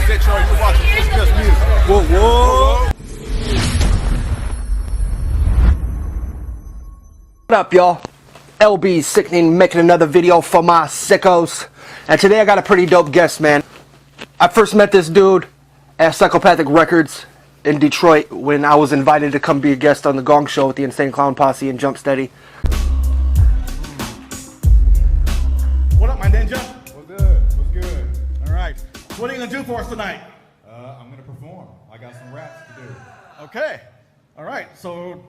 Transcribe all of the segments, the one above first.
Zitro. You're watching It's Just Music. Whoa, whoa. What up, y'all? LB Sickening, making another video for my sickos. And today I got a pretty dope guest, man. I first met this dude at Psychopathic Records in Detroit when I was invited to come be a guest on the Gong Show with the Insane Clown Posse and Jump Steady. What up, my ninja? What's good? What's good? All right. What are you going to do for us tonight? I'm going to perform. I got some raps to do. Okay. All right. So,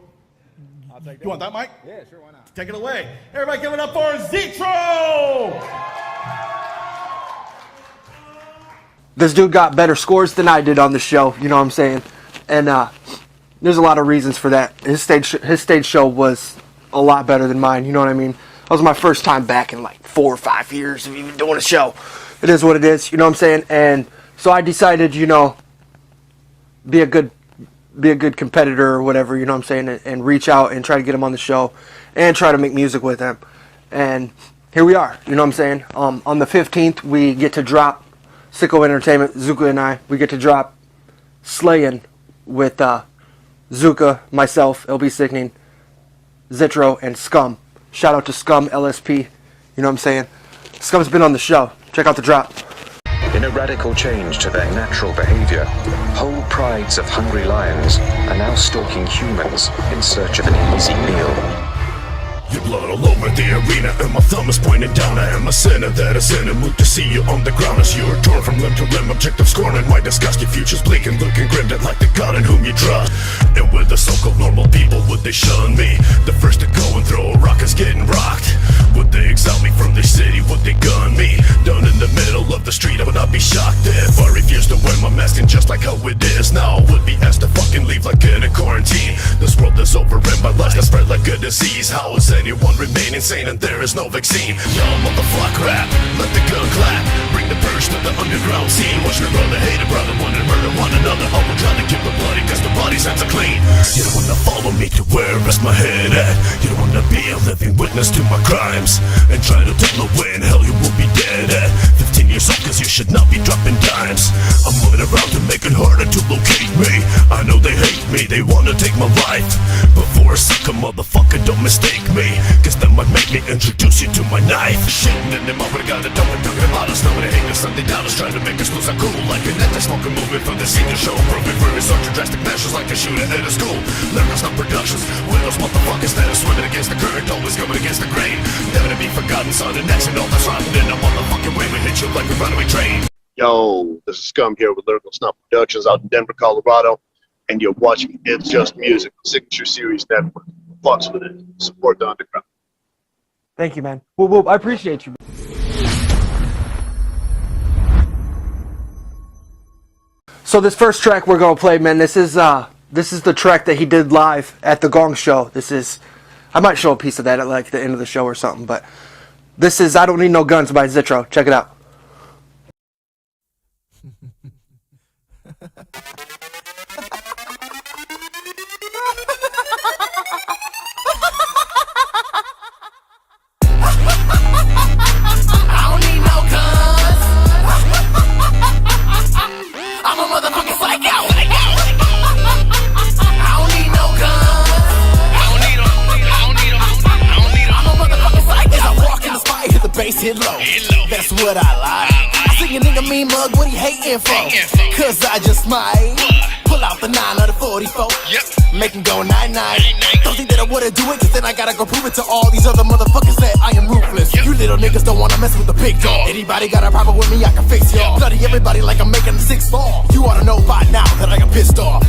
I'll take that. you want that mic? Yeah, sure, why not? Take it away. Everybody give it up for Zitro! This dude got better scores than I did on the show, you know what I'm saying? And there's a lot of reasons for that. His stage show was a lot better than mine, you know what I mean? That was my first time back in like 4 or 5 years of even doing a show. It is what it is, you know what I'm saying? And so I decided, you know, be a good competitor or whatever, you know what I'm saying, and reach out and try to get him on the show and try to make music with him. And here we are, you know what I'm saying? On the 15th, we get to drop SicKko Entertainment, Zuka and I, we get to drop Slayin' with Zuka, myself, LB Sickening, Zitro, and Scum. Shout out to Scum, LSP, you know what I'm saying? Scum's been on the show. Check out the drop. In a radical change to their natural behavior, whole prides of hungry lions are now stalking humans in search of an easy meal. Your blood all over the arena, and my thumb is pointing down. I am a sinner that is in a mood to see you on the ground as you are torn from limb to limb. Objective scorn and my disgust, your future's bleak and looking grim, dead like the god in whom you trust. And with the so-called normal people, would they shun me? The first to go and throw a rock is getting rocked. Would they exile me from the city? Would they gun me? Down in the middle of the street, I would not be shocked if I refused to wear my mask. And just like how it is now, I would be asked to fucking leave like in a quarantine. This world is over and my life has spread like a disease. How is anyone remain insane and there is no vaccine? Y'all motherfucker rap, let the gun clap. Bring the purge to the underground scene. Watch your brother hate a brother, one and murder one another. All we're trying to keep the bloody cause the body's hands are clean. You don't wanna follow me to where I rest my head at. You don't wanna be a living witness to my crimes and try to tell the way in hell you will be dead at 15 years old, cause you should not be dropping dimes. I'm moving around to make it harder to locate me. I know they hate me, they wanna take my life. Before I suck a motherfucker, don't mistake me, cause that might make me introduce you to my knife. Shitting in them, I would've got it done with talking about us. Nobody hate us, something down us, trying to make us lose our cool. Like an anti-smoker movement from the senior show, proving for such drastic measures like a shooter at a school. Lyrics, not productions, with those motherfuckers that are swimming against the current, always going against the grain. Never to be forgotten, son, and next and all that's right. In a motherfucking way, we hit you like a runaway train. Yo, this is Scum here with Lyrical Snuff Productions out in Denver, Colorado, and you're watching It's Just Music, Signature Series Network. Fucks with it. Support the underground. Thank you, man. Whoop, whoop. I appreciate you. So this first track we're gonna play, man, this is the track that he did live at the Gong Show. I might show a piece of that at like the end of the show or something, but this is I Don't Need No Guns by Zitro. Check it out. Hit low. That's what I like. Sing a nigga mean mug, what he hating for? Cause I just might pull out the 9 or the 44. Make him go night-night. Don't think that I wanna do it, cause then I gotta go prove it to all these other motherfuckers that I am ruthless. You little niggas don't wanna mess with the big dog. Anybody got a problem with me, I can fix y'all. Bloody everybody like I'm making a 6 ball. You oughta know by now that I am pissed off.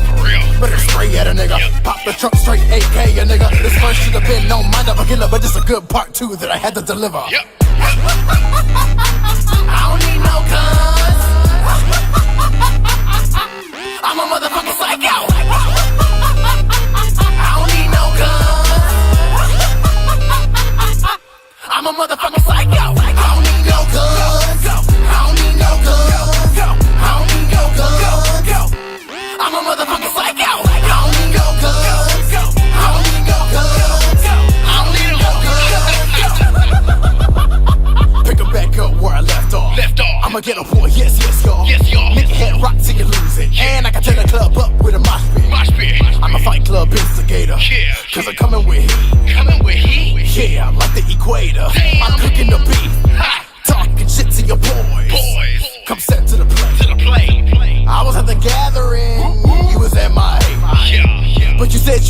Better spray at a nigga. Pop the trunk straight AK a nigga. This first should've been no mind of a killer, but just a good part 2 that I had to deliver. I don't need no guns. I'm a motherfucking psycho. I don't need no guns. I'm a motherfucking psycho. I don't need no guns. I don't need no guns. I don't need no guns. I'm a motherfucking psycho. I don't need no guns. I don't need no guns. I don't need no guns. Pick 'em back up where I left off. I'ma get a boy,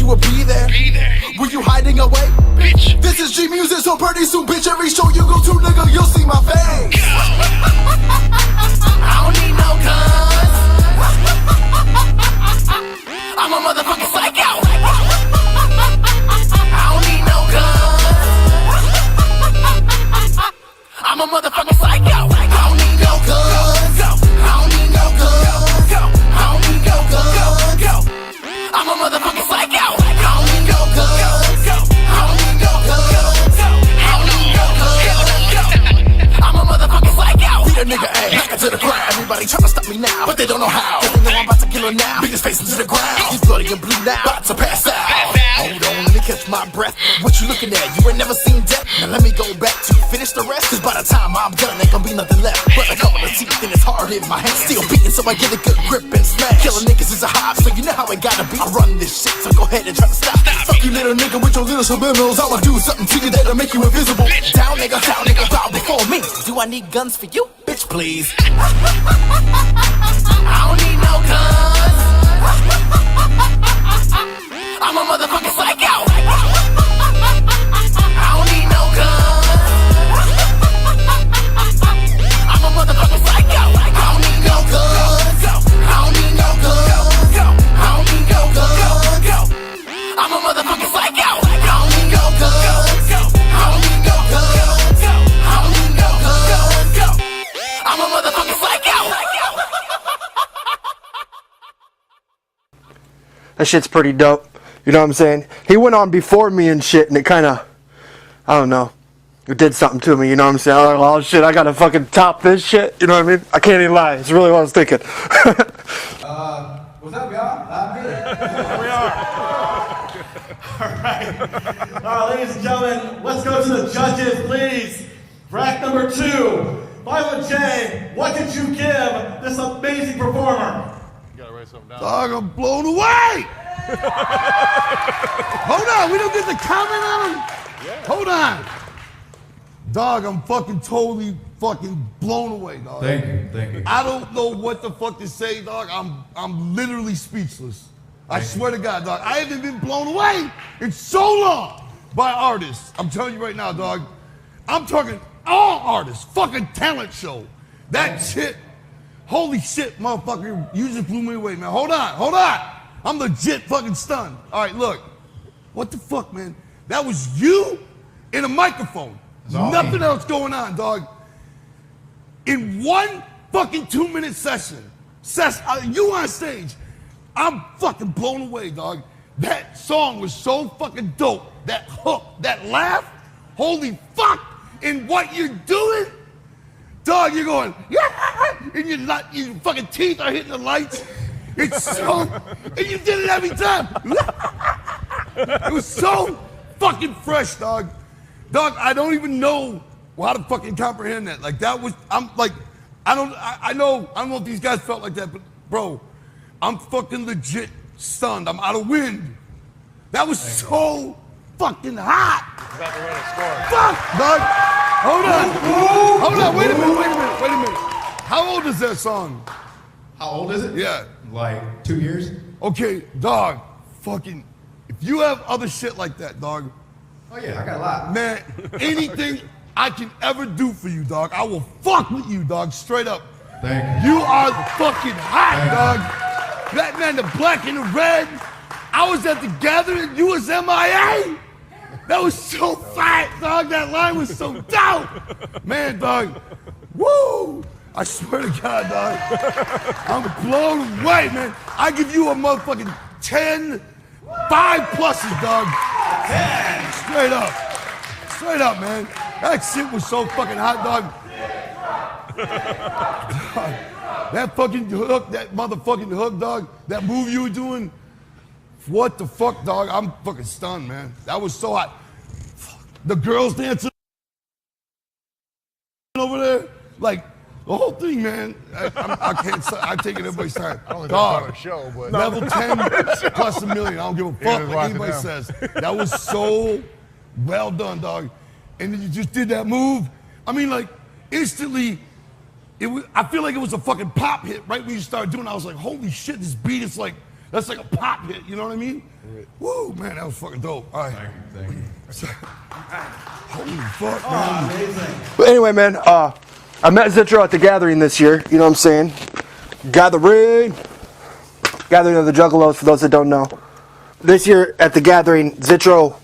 would be there. Were you hiding away? Bitch. This is G Music, so pretty soon, bitch, every show you go to, nigga, you'll see my face. I don't need no guns. I'm a motherfucking psycho. I don't need no guns. I'm a motherfucking psycho. I don't need no guns. I don't need no guns. I don't need no guns. I'm a motherfucking psycho. I don't need no guns. I don't need no guns. I don't need no guns. I'm a motherfucking psycho. Beat a nigga ass, knock it to the ground. Everybody tryna stop me now, but they don't know how. Cause they know I'm about to kill her now. Beat his face into the ground. He's bloody and blue now, about to pass out. Hold on, let me catch my breath. What you looking at? You ain't never seen death. Now let me go back to finish the rest. Cause by the time I'm done, ain't gonna be nothing left but a couple of teeth and it's hard in my hand. Still beating so I get a good grip and smash. Killing niggas is a hobby, so you know how it gotta be. I run this shit, so go ahead and try to stop. Fuck you little nigga with your little subliminals. I'ma do something to you that'll make you invisible. Down nigga, bow before me. Do I need guns for you? Bitch, please. I don't need no guns. I'm a motherfucking psycho. I don't need no guns. I'm a motherfucking psycho. I don't need no guns. I don't need no guns. I don't need no guns. I'm a motherfucking psycho. I don't need no guns. I don't need no guns. I don't need no guns. I'm a motherfucking psycho. That shit's pretty dope. You know what I'm saying? He went on before me and shit, and it kind of, I don't know, it did something to me. You know what I'm saying? I was like, oh shit, I gotta fucking top this shit. You know what I mean? I can't even lie. It's really what I was thinking. What's up, y'all? Here we are. All right. All right, ladies and gentlemen, let's go to the judges, please. Rack number 2. Violet J, what did you give this amazing performer? You gotta write something down. Dog, I'm blown away! Hold on, we don't get to comment on him? Yeah. Hold on. Dog, I'm fucking totally fucking blown away, dog. Thank you. I don't know what the fuck to say, dog. I'm literally speechless. I swear to God, dog. I haven't been blown away in so long by artists. I'm telling you right now, dog. I'm talking all artists. Fucking talent show. That shit. Holy shit, motherfucker. You just blew me away, man. Hold on. I'm legit fucking stunned. All right, look. What the fuck, man? That was you in a microphone. Nothing else going on, dog. In one fucking 2-minute session, you on stage, I'm fucking blown away, dog. That song was so fucking dope. That hook, that laugh, holy fuck. And what you're doing, dog, you're going, yeah, and your fucking teeth are hitting the lights. It's so, and you did it every time. It was so fucking fresh, dog. Dog, I don't even know how to fucking comprehend that. Like that was, I'm like, I don't know if these guys felt like that, but bro, I'm fucking legit stunned. I'm out of wind. That was so fucking hot. About to run a score. Fuck, dog. Hold on, wait a minute. How old is that song? How old is it? Yeah. Like 2 years? Okay, dog, fucking, if you have other shit like that, dog. Oh yeah, I got a lot. Man, anything I can ever do for you, dog, I will fuck with you, dog, straight up. Thank you. You are fucking hot, dog. That man, the black and the red. I was at the gathering, you was MIA. That was so fat, dog. That line was so dope. Man, dog, woo. I swear to God, dog. I'm blown away, man. I give you a motherfucking 10, 5 pluses, dog. 10. Straight up, man. That shit was so fucking hot, dog. That fucking hook, that motherfucking hook, dog. That move you were doing. What the fuck, dog? I'm fucking stunned, man. That was so hot. The girls dancing over there, like the whole thing, man. I can't. I'm taking everybody's time. I don't think Dog, that's a show, but level 10 plus $1 million. I don't give a fuck what anybody says. That was so well done, dog. And then you just did that move. I mean, like instantly, it was. I feel like it was a fucking pop hit right when you started doing it. I was like, holy shit, this beat is like That's like a pop hit, you know what I mean? Right. Woo, man, that was fucking dope. All right. Thank you. Holy fuck, Oh, man. amazing. But anyway, man, I met Zitro at the gathering this year. You know what I'm saying? Gathering of the Juggalos, for those that don't know. This year at the gathering, Zitro,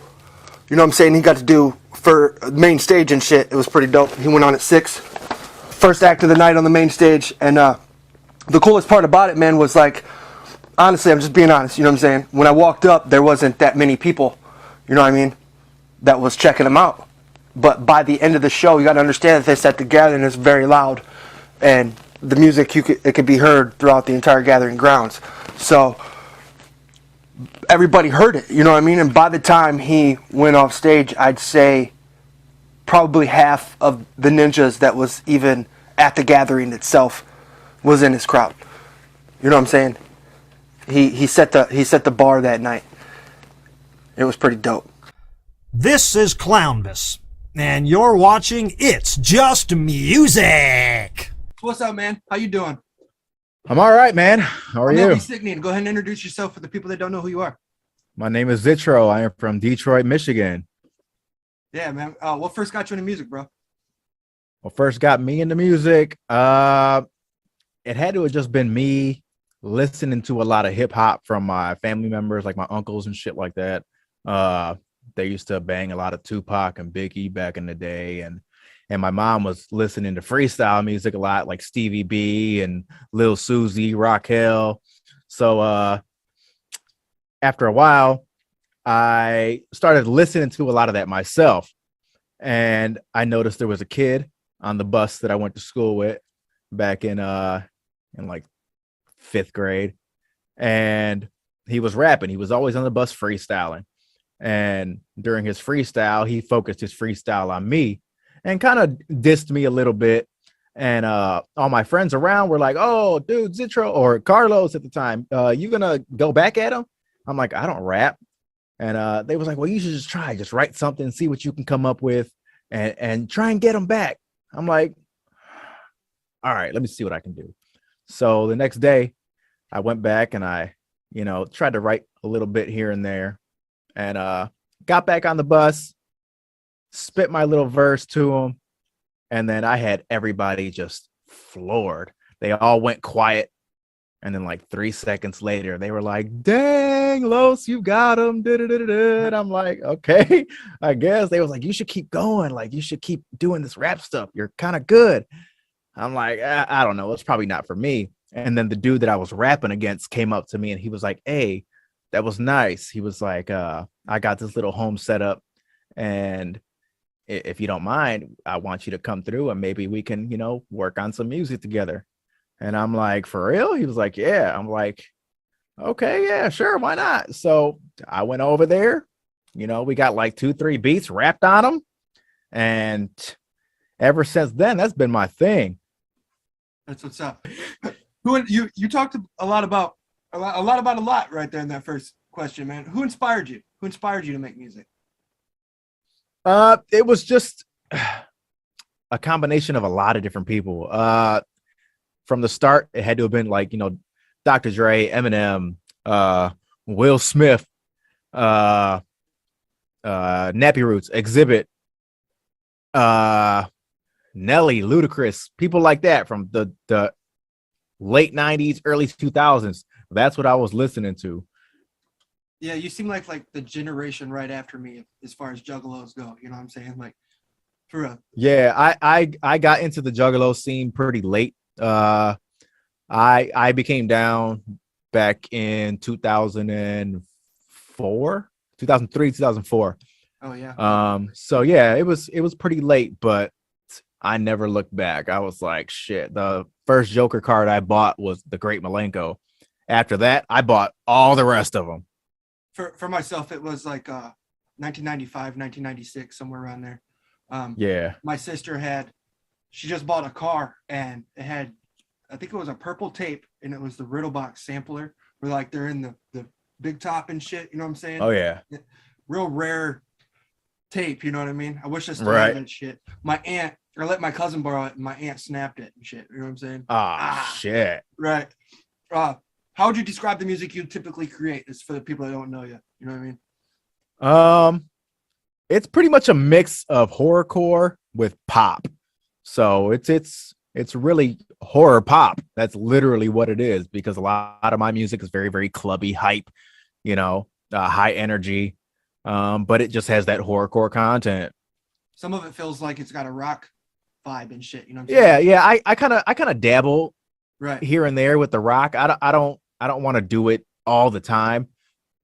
you know what I'm saying, he got to do for main stage and shit. It was pretty dope. He went on at 6. First act of the night on the main stage. And the coolest part about it, man, was like, honestly, I'm just being honest, you know what I'm saying? When I walked up, there wasn't that many people, you know what I mean, that was checking him out. But by the end of the show, you got to understand that this at the gathering is very loud. And the music, it could be heard throughout the entire gathering grounds. So everybody heard it, you know what I mean? And by the time he went off stage, I'd say probably half of the ninjas that was even at the gathering itself was in his crowd. You know what I'm saying? He set the bar that night. It was pretty dope. This is Clownbus, and you're watching It's Just Music. What's up, man? How you doing? I'm all right, man. How are you? Sickning. Go ahead and introduce yourself for the people that don't know who you are. My name is Zitro. I am from Detroit, Michigan. Yeah, man. What first got you into music, bro? What first got me into music? It had to have just been me listening to a lot of hip hop from my family members, like my uncles and shit like that. They used to bang a lot of Tupac and Biggie back in the day, and my mom was listening to freestyle music a lot, like Stevie B and Lil Susie, Recoil. So after a while, I started listening to a lot of that myself, and I noticed there was a kid on the bus that I went to school with back in like 5th grade, and he was rapping. He was always on the bus freestyling, and during his freestyle, he focused his freestyle on me and kind of dissed me a little bit. And all my friends around were like, "Oh, dude, Zitro," or Carlos at the time, you gonna go back at him? I'm like, I don't rap. And they was like, well, you should just try, just write something, see what you can come up with, and try and get him back. I'm like, all right, let me see what I can do. So the next day I went back and I, tried to write a little bit here and there, and got back on the bus, spit my little verse to him. And then I had everybody just floored. They all went quiet. And then like 3 seconds later, they were like, dang, Los, you got him. And I'm like, okay, I guess. They was like, you should keep going. Like, you should keep doing this rap stuff. You're kind of good. I'm like, I don't know. It's probably not for me. And then the dude that I was rapping against came up to me and he was like, hey, that was nice. He was like, I got this little home set up, and if you don't mind, I want you to come through and maybe we can, work on some music together. And I'm like, for real? He was like, yeah. I'm like, okay, yeah, sure. Why not? So I went over there, we got like 2-3 beats, rapped on them. And ever since then, that's been my thing. That's what's up. You talked a lot about a lot right there in that first question, man. Who inspired you? Who inspired you to make music? It was just a combination of a lot of different people. From the start, it had to have been like, Dr. Dre, Eminem, Will Smith, Nappy Roots, Exhibit, Nelly, Ludacris, people like that from the late 90s, early 2000s. That's what I was listening to. Yeah, you seem like the generation right after me as far as juggalos go. You know what I'm saying? Like, for real. Yeah, I got into the juggalo scene pretty late. I became down back in 2004, 2003, 2004. Oh yeah. So yeah, it was pretty late, but I never looked back. I was like, shit. The first Joker card I bought was the Great Malenko. After that, I bought all the rest of them. For myself, it was like 1995, 1996, somewhere around there. Yeah. My sister she just bought a car, and it had, I think it was a purple tape, and it was the Riddlebox sampler, where like they're in the big top and shit. You know what I'm saying? Oh yeah. Real rare tape. You know what I mean? I wish I still Right. had that shit. My aunt, or let my cousin borrow it, and my aunt snapped it and shit. You know what I'm saying? Shit. Right. How would you describe the music you typically create? It's for the people that don't know you. You know what I mean? It's pretty much a mix of horrorcore with pop. So it's really horror pop. That's literally what it is, because a lot of my music is very, very clubby, hype, high energy. But it just has that horrorcore content. Some of it feels like it's got a rock vibe and shit. You know what I'm saying? Yeah. I kind of dabble right here and there with the rock. I don't want to do it all the time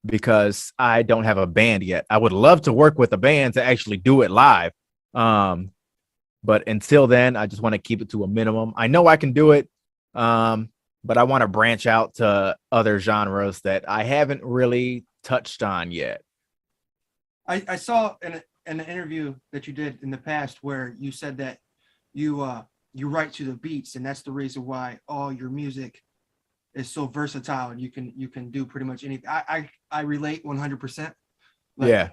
because I don't have a band yet. I would love to work with a band to actually do it live. But until then, I just want to keep it to a minimum. I know I can do it, but I want to branch out to other genres that I haven't really touched on yet. I saw in an interview that you did in the past where you said that you write to the beats, and that's the reason why all your music is so versatile, and you can do pretty much anything. I relate 100%. Yeah.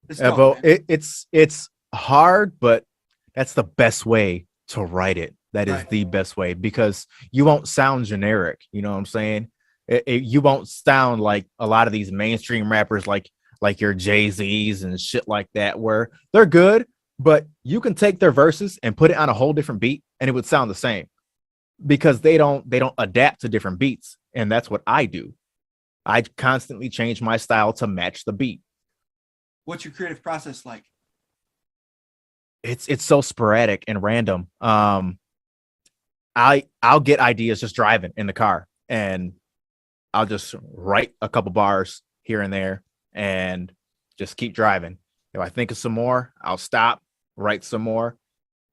It's dope, it's hard, but that's the best way to write it. That is the best way, because you won't sound generic. You know what I'm saying? You won't sound like a lot of these mainstream rappers, like your Jay-Z's and shit like that, where they're good, but you can take their verses and put it on a whole different beat and it would sound the same, because they don't adapt to different beats. And that's what I do. I constantly change my style to match the beat. What's your creative process like? It's so sporadic and random. I'll get ideas just driving in the car, and I'll just write a couple bars here and there and just keep driving. If I think of some more, I'll stop, write some more.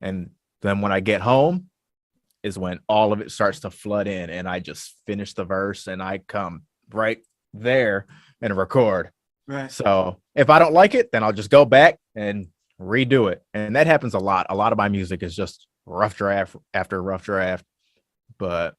And then when I get home is when all of it starts to flood in, and I just finish the verse and I come right there and record. Right. So if I don't like it, then I'll just go back and redo it. And that happens a lot. A lot of my music is just rough draft after rough draft, but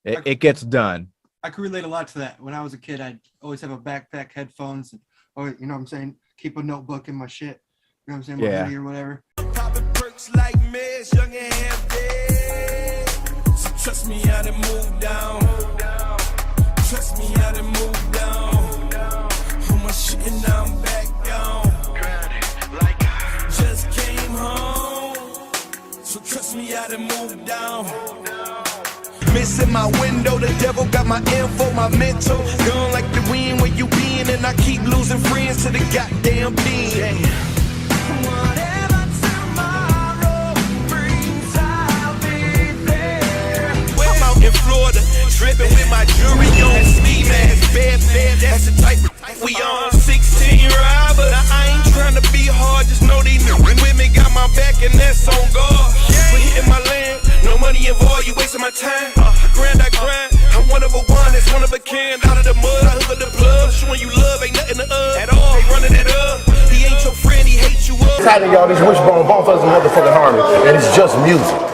it gets done. I could relate a lot to that. When I was a kid, I'd always have a backpack, headphones, or you know what I'm saying, keep a notebook in my shit. You know what I'm saying? My hoodie or whatever. Popping perks like meds, young and half-dead. So trust me, I done moved down. Trust me, I done moved down. On my shit and now I'm back down. Just came home. So trust me, I done moved down. Missing my window, the devil got my info, my mental. Gone like the wind where you been, and I keep losing friends to the goddamn pen. Whatever tomorrow brings, I'll be there. I'm out in Florida, tripping with my jewelry on. Ski mask, bad, that's the type of we on. 16 robber. Now I ain't trying to be hard, just know these women got my back, and that's on guard. We're hitting my land, no money involved, you wasting my time. I grind, I'm one of a one, that's one of a kind. Out of the mud, I hook up the plug. Showing you love, ain't nothing to at all. They running it up, he ain't your friend, he hates you up. Tighten y'all, this wishbone, both of us are motherfucking harmony, and it's just music.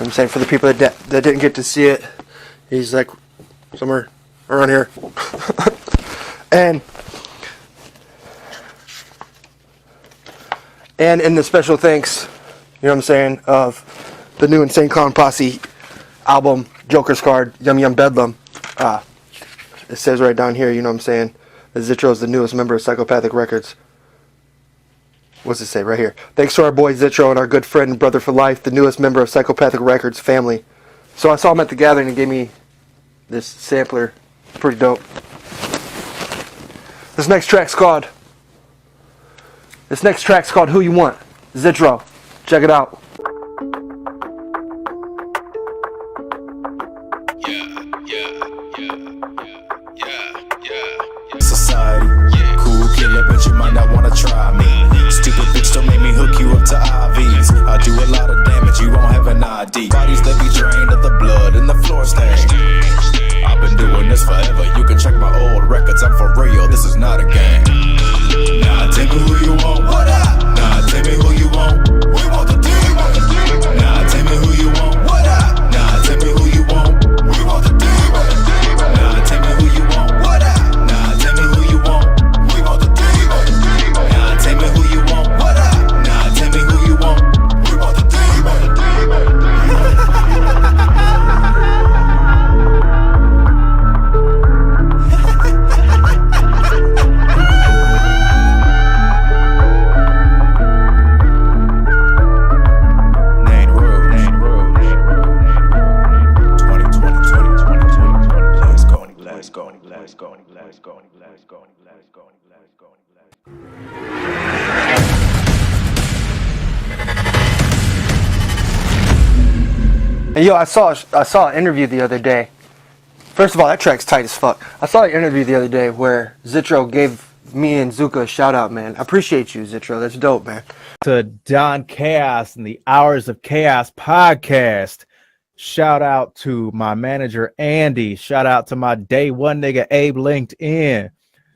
I'm saying, for the people that didn't get to see it, he's like somewhere around here. and in the special thanks, you know what I'm saying, of the new Insane Clown Posse album, Joker's Card, Yum Yum Bedlam, it says right down here, you know what I'm saying, that Zitro is the newest member of Psychopathic Records. What's it say right here? Thanks to our boy Zitro and our good friend and brother for life, the newest member of Psychopathic Records family. So I saw him at the gathering and gave me this sampler. Pretty dope. This next track's called Who You Want? Zitro. Check it out. Society, cool killer, but you might not wanna try me. Stupid bitch don't make me hook you up to IVs. I do a lot of damage, you won't have an ID. Bodies that be drained of the blood and the floor stained. I've been doing this forever, you can check my old records, I'm for real, this is not a game. Nah, tell me who you want, what up? Nah, tell me who you want, we want the team. Nah, tell me who you want, what up? Nah, tell me who you want, And yo, I saw an interview the other day. First of all, that track's tight as fuck. I saw an interview the other day where Zitro gave me and Zuka a shout out, man. I appreciate you, Zitro. That's dope, man. To Don Chaos and the Hours of Chaos podcast. Shout out to my manager, Andy. Shout out to my day one nigga, Abe LinkedIn.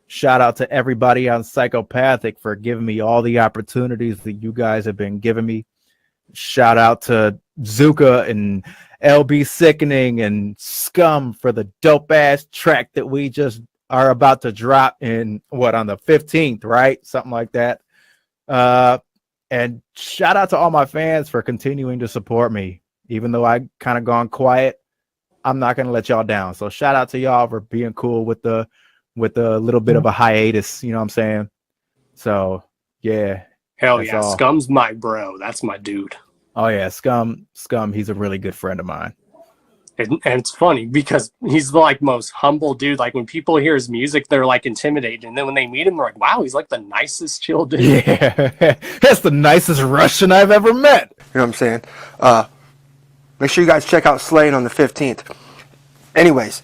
Shout out to everybody on Psychopathic for giving me all the opportunities that you guys have been giving me. Shout out to Zuka and LB Sickening and Scum for the dope ass track that we just are about to drop in on the 15th, right? Something like that. And shout out to all my fans for continuing to support me. Even though I kind of gone quiet, I'm not going to let y'all down. So shout out to y'all for being cool with the little bit of a hiatus, you know what I'm saying? So, yeah. Hell yeah, all. Scum's my bro. That's my dude. Oh yeah, Scum, he's a really good friend of mine. And it's funny because he's the like most humble dude. Like when people hear his music, they're like intimidated. And then when they meet him, they're like, wow, he's like the nicest chill dude. Yeah, that's the nicest Russian I've ever met. You know what I'm saying? Make sure you guys check out Slaying on the 15th. Anyways,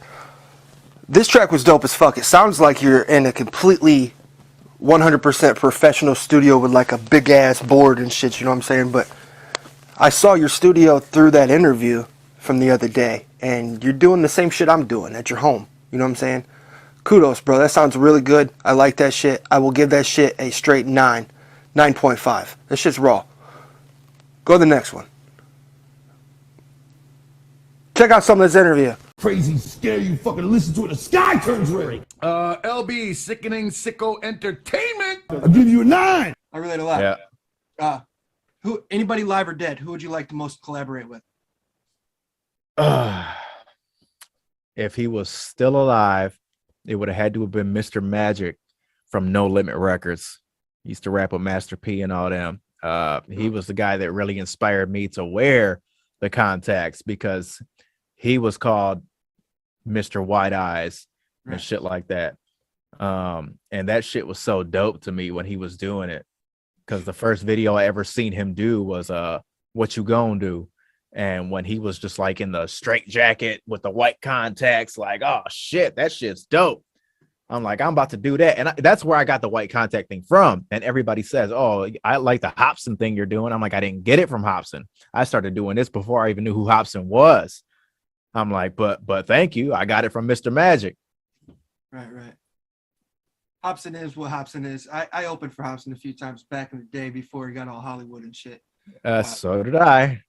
this track was dope as fuck. It sounds like you're in a completely 100% professional studio with like a big ass board and shit, you know what I'm saying? But I saw your studio through that interview from the other day, and you're doing the same shit I'm doing at your home. You know what I'm saying? Kudos, bro. That sounds really good. I like that shit. I will give that shit a straight 9.5. That shit's raw. Go to the next one. Check out some of this interview. Crazy, scare you fucking listen to it. The sky turns red. LB, Sickening SicKO Entertainment. I'll give you a 9. I relate a lot. Yeah. Anybody live or dead, who would you like to most collaborate with? If he was still alive, it would have had to have been Mr. Magic from No Limit Records. He used to rap with Master P and all them. He was the guy that really inspired me to wear the contacts because he was called Mr. White Eyes and shit like that. And that shit was so dope to me when he was doing it. Because the first video I ever seen him do was What You Gonna Do? And when he was just like in the straight jacket with the white contacts, like, oh shit, that shit's dope. I'm like, I'm about to do that. And that's where I got the white contact thing from. And everybody says, oh, I like the Hobson thing you're doing. I'm like, I didn't get it from Hobson. I started doing this before I even knew who Hobson was. I'm like, but thank you. I got it from Mr. Magic. Right. Hobson is what Hobson is. I opened for Hobson a few times back in the day before he got all Hollywood and shit. So did I.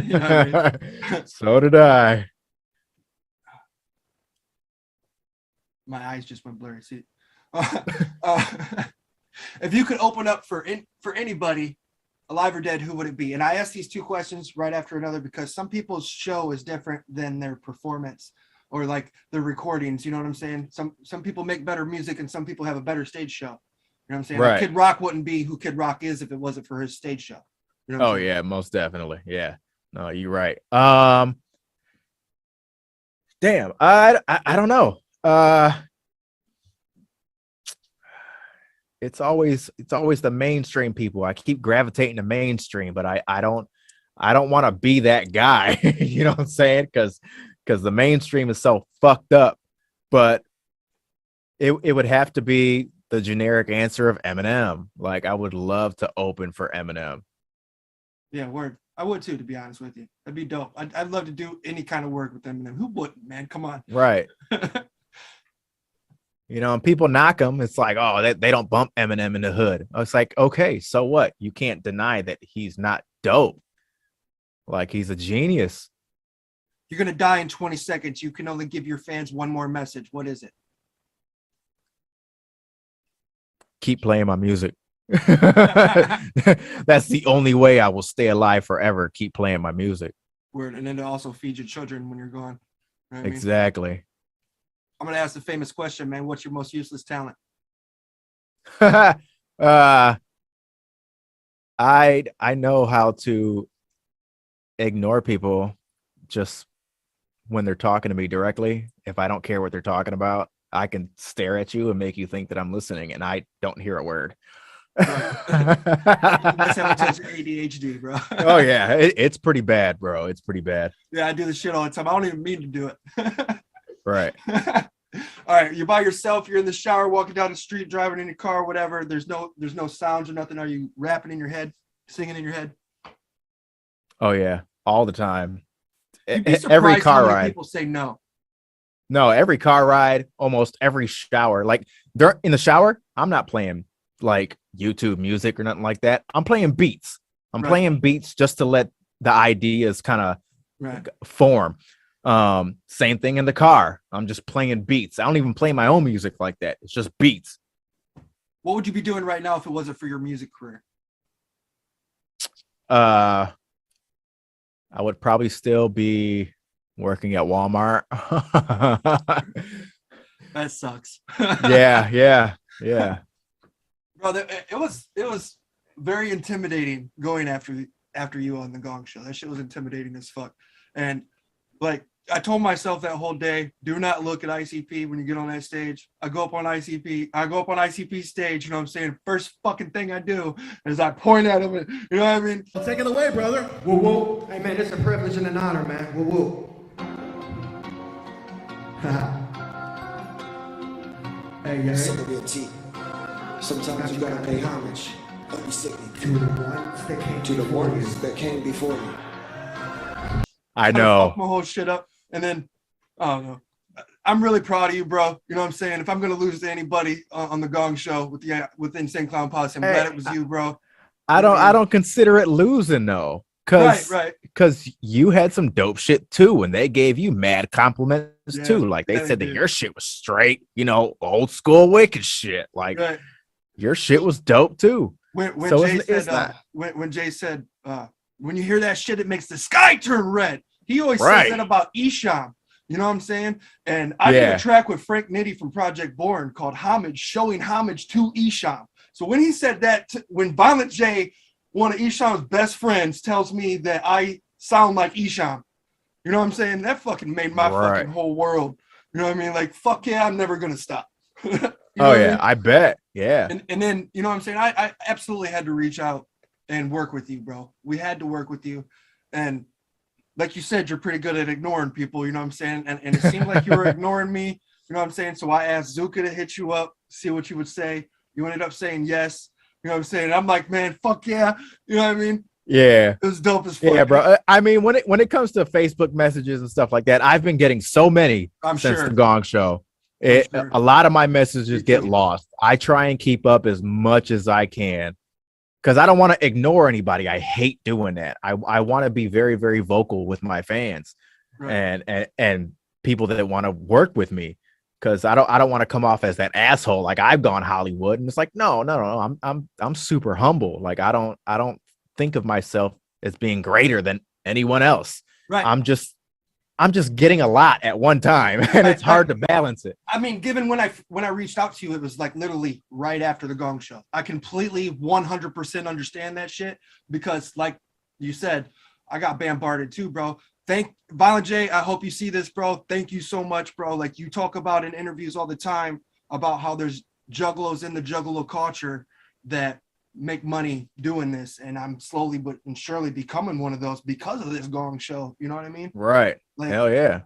You know what I mean? So did I. My eyes just went blurry. See, if you could open up for anybody, alive or dead, who would it be? And I asked these two questions right after another because some people's show is different than their performance or like their recordings. You know what I'm saying? Some people make better music and some people have a better stage show. You know what I'm saying? Right. Like Kid Rock wouldn't be who Kid Rock is if it wasn't for his stage show. You know what I'm saying? Yeah, most definitely. Yeah. No, you're right. Damn. I don't know. It's always the mainstream people. I keep gravitating to mainstream, but I don't want to be that guy. You know what I'm saying? Because the mainstream is so fucked up. But it would have to be the generic answer of Eminem. Like I would love to open for Eminem. Yeah, word. I would too, to be honest with you. That'd be dope. I'd love to do any kind of work with Eminem. Who wouldn't, man? Come on. Right. You know, and people knock him. It's like, oh, they don't bump Eminem in the hood. It's like, okay, so what? You can't deny that he's not dope. Like he's a genius. You're gonna die in 20 seconds. You can only give your fans one more message. What is it? Keep playing my music. That's the only way I will stay alive forever. Keep playing my music. Word. And then to also feed your children when you're gone. You know what Exactly. I mean? I'm gonna ask the famous question, man. What's your most useless talent? I know how to ignore people just when they're talking to me directly if I don't care what they're talking about. I can stare at you and make you think that I'm listening, and I don't hear a word. That's how much ADHD, bro. Oh yeah, it's pretty bad, bro. It's pretty bad. Yeah, I do this shit all the time. I don't even mean to do it. Right. All right, you're by yourself. You're in the shower, walking down the street, driving in your car, whatever. There's no sounds or nothing. Are you rapping in your head, singing in your head? Oh yeah, all the time. You'd be surprised Every car how many ride. people say no. No, every car ride, almost every shower. Like in the shower, I'm not playing like YouTube music or nothing like that. I'm playing beats. I'm playing beats just to let the ideas kind of form. Same thing in the car. I'm just playing beats. I don't even play my own music like that. It's just beats. What would you be doing right now if it wasn't for your music career? I would probably still be working at Walmart. That sucks. yeah. Bro, it was very intimidating going after you on the Gong Show. That shit was intimidating as fuck. And like I told myself that whole day, do not look at ICP when you get on that stage. I go up on ICP stage, you know what I'm saying? First fucking thing I do is I point at him, and, you know what I mean? Well, take it away, brother. Woo woo. Hey man, it's a privilege and an honor, man. Woo woo. Hey, yeah. SicKKo ENT. Sometimes you gotta pay homage. Don't be sickening. To the warriors that came before you. I know. Fuck my whole shit up, and then I don't know. I'm really proud of you, bro. You know what I'm saying? If I'm gonna lose to anybody on the Gong Show with Insane Clown Posse, I'm glad it was you, bro. I don't consider it losing though, because you had some dope shit too, and they gave you mad compliments too. Like they said that your shit was straight, you know, old school wicked shit. Like your shit was dope too. When Jay said, when you hear that shit, it makes the sky turn red. He always says that about Isham. You know what I'm saying? And I did a track with Frank Nitti from Project Born called Homage, showing homage to Isham. So when he said that, when Violent J, one of Isham's best friends, tells me that I sound like Isham, you know what I'm saying? That fucking made my fucking whole world. You know what I mean? Like, fuck yeah, I'm never going to stop. Oh yeah, I bet. Yeah. And then, you know what I'm saying? I absolutely had to reach out and work with you, bro. We had to work with you. And like you said, you're pretty good at ignoring people, you know what I'm saying? And it seemed like you were ignoring me, you know what I'm saying? So I asked Zuka to hit you up, see what you would say. You ended up saying yes, you know what I'm saying? I'm like, man, fuck yeah, you know what I mean? Yeah. It was dope as fuck. Yeah, bro. I mean, when it comes to Facebook messages and stuff like that, I've been getting so many since the Gong Show. A lot of my messages get lost. I try and keep up as much as I can because I don't want to ignore anybody. I hate doing that. I want to be very, very vocal with my fans and people that want to work with me because I don't want to come off as that asshole like I've gone Hollywood. And it's like, no. I'm super humble. Like I don't think of myself as being greater than anyone else. Right. I'm just getting a lot at one time, and it's hard to balance it. I mean, given when I reached out to you, it was like literally right after the Gong Show. I completely 100% understand that shit because, like you said, I got bombarded too, bro. Thank Violent J. I hope you see this, bro. Thank you so much, bro. Like you talk about in interviews all the time about how there's juggalos in the juggalo culture that make money doing this, and I'm slowly but surely becoming one of those because of this Gong Show. You know what I mean? Right. Like, hell yeah.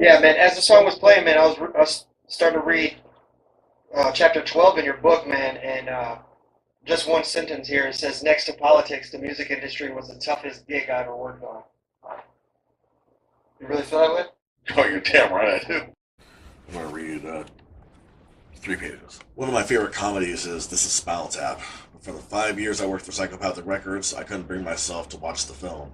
Yeah, man. As the song was playing, man, I was starting to read chapter 12 in your book, man, and just one sentence here. It says, "Next to politics, the music industry was the toughest gig I ever worked on." You really feel that way? Oh, you're damn right I do. I'm gonna read 3 pages. One of my favorite comedies is This Is Spinal Tap. For the 5 years I worked for Psychopathic Records, I couldn't bring myself to watch the film.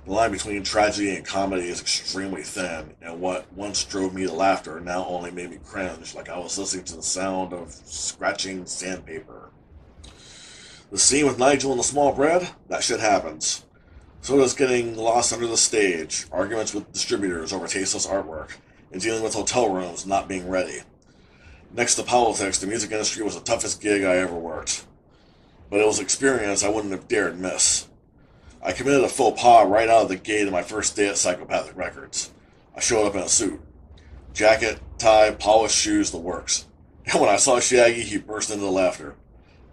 The line between tragedy and comedy is extremely thin, and what once drove me to laughter now only made me cringe, like I was listening to the sound of scratching sandpaper. The scene with Nigel and the small bread? That shit happens. So does getting lost under the stage, arguments with distributors over tasteless artwork, and dealing with hotel rooms not being ready. Next to politics, the music industry was the toughest gig I ever worked. But it was an experience I wouldn't have dared miss. I committed a faux pas right out of the gate on my first day at Psychopathic Records. I showed up in a suit. Jacket, tie, polished shoes, the works. And when I saw Shaggy, he burst into laughter.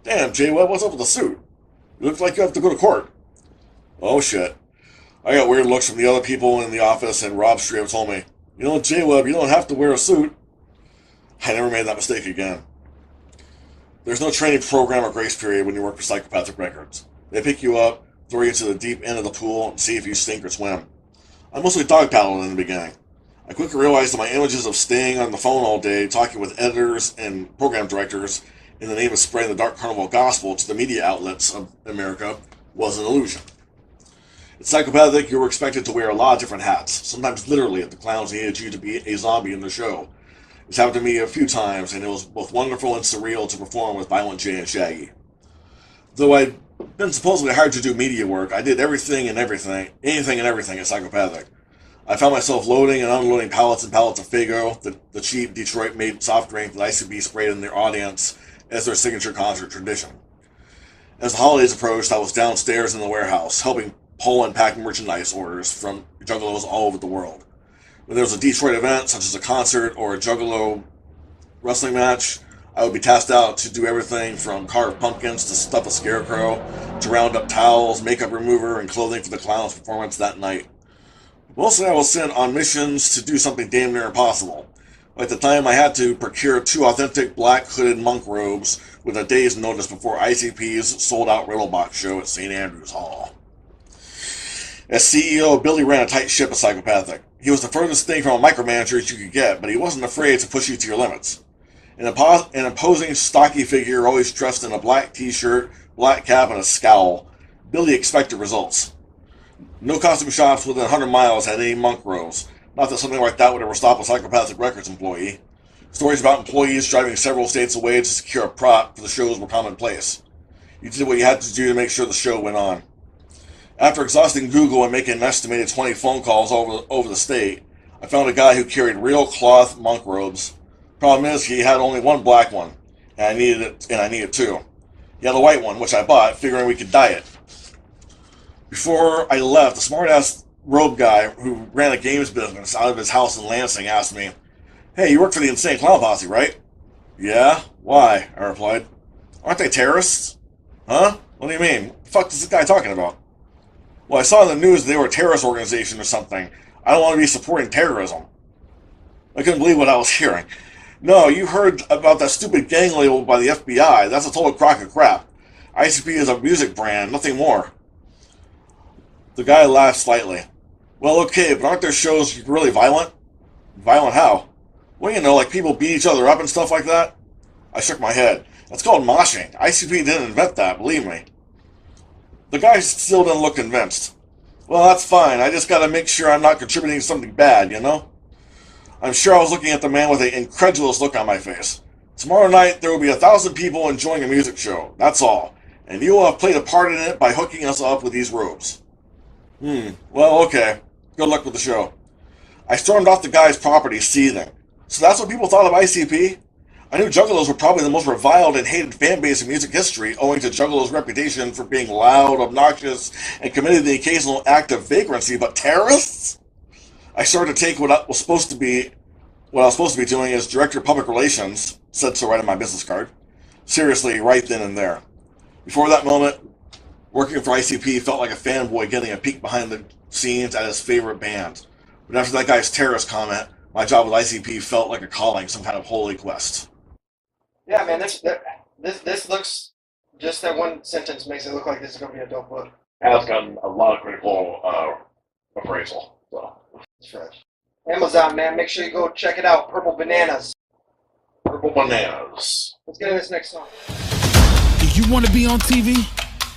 Damn, J-Web, what's up with the suit? You look like you have to go to court. Oh shit. I got weird looks from the other people in the office, and Rob Strave told me, you know, J-Web, you don't have to wear a suit. I never made that mistake again. There's no training program or grace period when you work for Psychopathic Records. They pick you up, throw you into the deep end of the pool, and see if you sink or swim. I mostly dog paddled in the beginning. I quickly realized that my images of staying on the phone all day, talking with editors and program directors in the name of spreading the Dark Carnival gospel to the media outlets of America was an illusion. At Psychopathic, you were expected to wear a lot of different hats, sometimes literally if the clowns needed you to be a zombie in the show. It's happened to me a few times, and it was both wonderful and surreal to perform with Violent J and Shaggy. Though I'd been supposedly hired to do media work, I did anything and everything at Psychopathic. I found myself loading and unloading pallets and pallets of Faygo, the cheap Detroit-made soft drink that ICP sprayed in their audience as their signature concert tradition. As the holidays approached, I was downstairs in the warehouse, helping pull and pack merchandise orders from juggalos all over the world. When there was a Detroit event, such as a concert or a juggalo wrestling match, I would be tasked out to do everything from carve pumpkins to stuff a scarecrow, to round up towels, makeup remover, and clothing for the clown's performance that night. Mostly I was sent on missions to do something damn near impossible. Like the time I had to procure 2 authentic black hooded monk robes with a day's notice before ICP's sold-out Riddlebox show at St. Andrews Hall. As CEO, Billy ran a tight ship at Psychopathic. He was the furthest thing from a micromanager as you could get, but he wasn't afraid to push you to your limits. An imposing, stocky figure, always dressed in a black t-shirt, black cap, and a scowl, Billy expected results. No costume shops within 100 miles had any monk robes. Not that something like that would ever stop a Psychopathic Records employee. Stories about employees driving several states away to secure a prop for the shows were commonplace. You did what you had to do to make sure the show went on. After exhausting Google and making an estimated 20 phone calls over the state, I found a guy who carried real cloth monk robes. Problem is, he had only one black one, and I needed 2. He had a white one, which I bought, figuring we could dye it. Before I left, the smart-ass robe guy who ran a games business out of his house in Lansing asked me, "Hey, you work for the Insane Clown Posse, right?" "Yeah, why?" I replied. "Aren't they terrorists?" "Huh? What do you mean? What the fuck is this guy talking about?" "Well, I saw in the news they were a terrorist organization or something. I don't want to be supporting terrorism." I couldn't believe what I was hearing. "No, you heard about that stupid gang label by the FBI. That's a total crock of crap. ICP is a music brand, nothing more." The guy laughed slightly. "Well, okay, but aren't their shows really violent?" "Violent how?" "Well, you know, like people beat each other up and stuff like that." I shook my head. "That's called moshing. ICP didn't invent that, believe me." The guy still didn't look convinced. "Well, that's fine. I just gotta make sure I'm not contributing to something bad, you know?" I'm sure I was looking at the man with an incredulous look on my face. "Tomorrow night, there will be 1,000 people enjoying a music show. That's all. And you will have played a part in it by hooking us up with these robes." Well, okay. Good luck with the show. I stormed off the guy's property, seething. So that's what people thought of ICP? I knew Juggalos were probably the most reviled and hated fan base in music history, owing to Juggalos' reputation for being loud, obnoxious, and committing the occasional act of vagrancy, but terrorists? I started to take what I was supposed to be doing as Director of Public Relations, said so right on my business card, seriously, right then and there. Before that moment, working for ICP felt like a fanboy getting a peek behind the scenes at his favorite band. But after that guy's terrorist comment, my job with ICP felt like a calling, some kind of holy quest. Yeah, man, this looks, just that one sentence makes it look like this is going to be a dope book. And it's gotten a lot of critical appraisal. So. That's fresh. Amazon, man, make sure you go check it out. Purple Bananas. Purple Bananas. Let's get to this next song. Do you want to be on TV?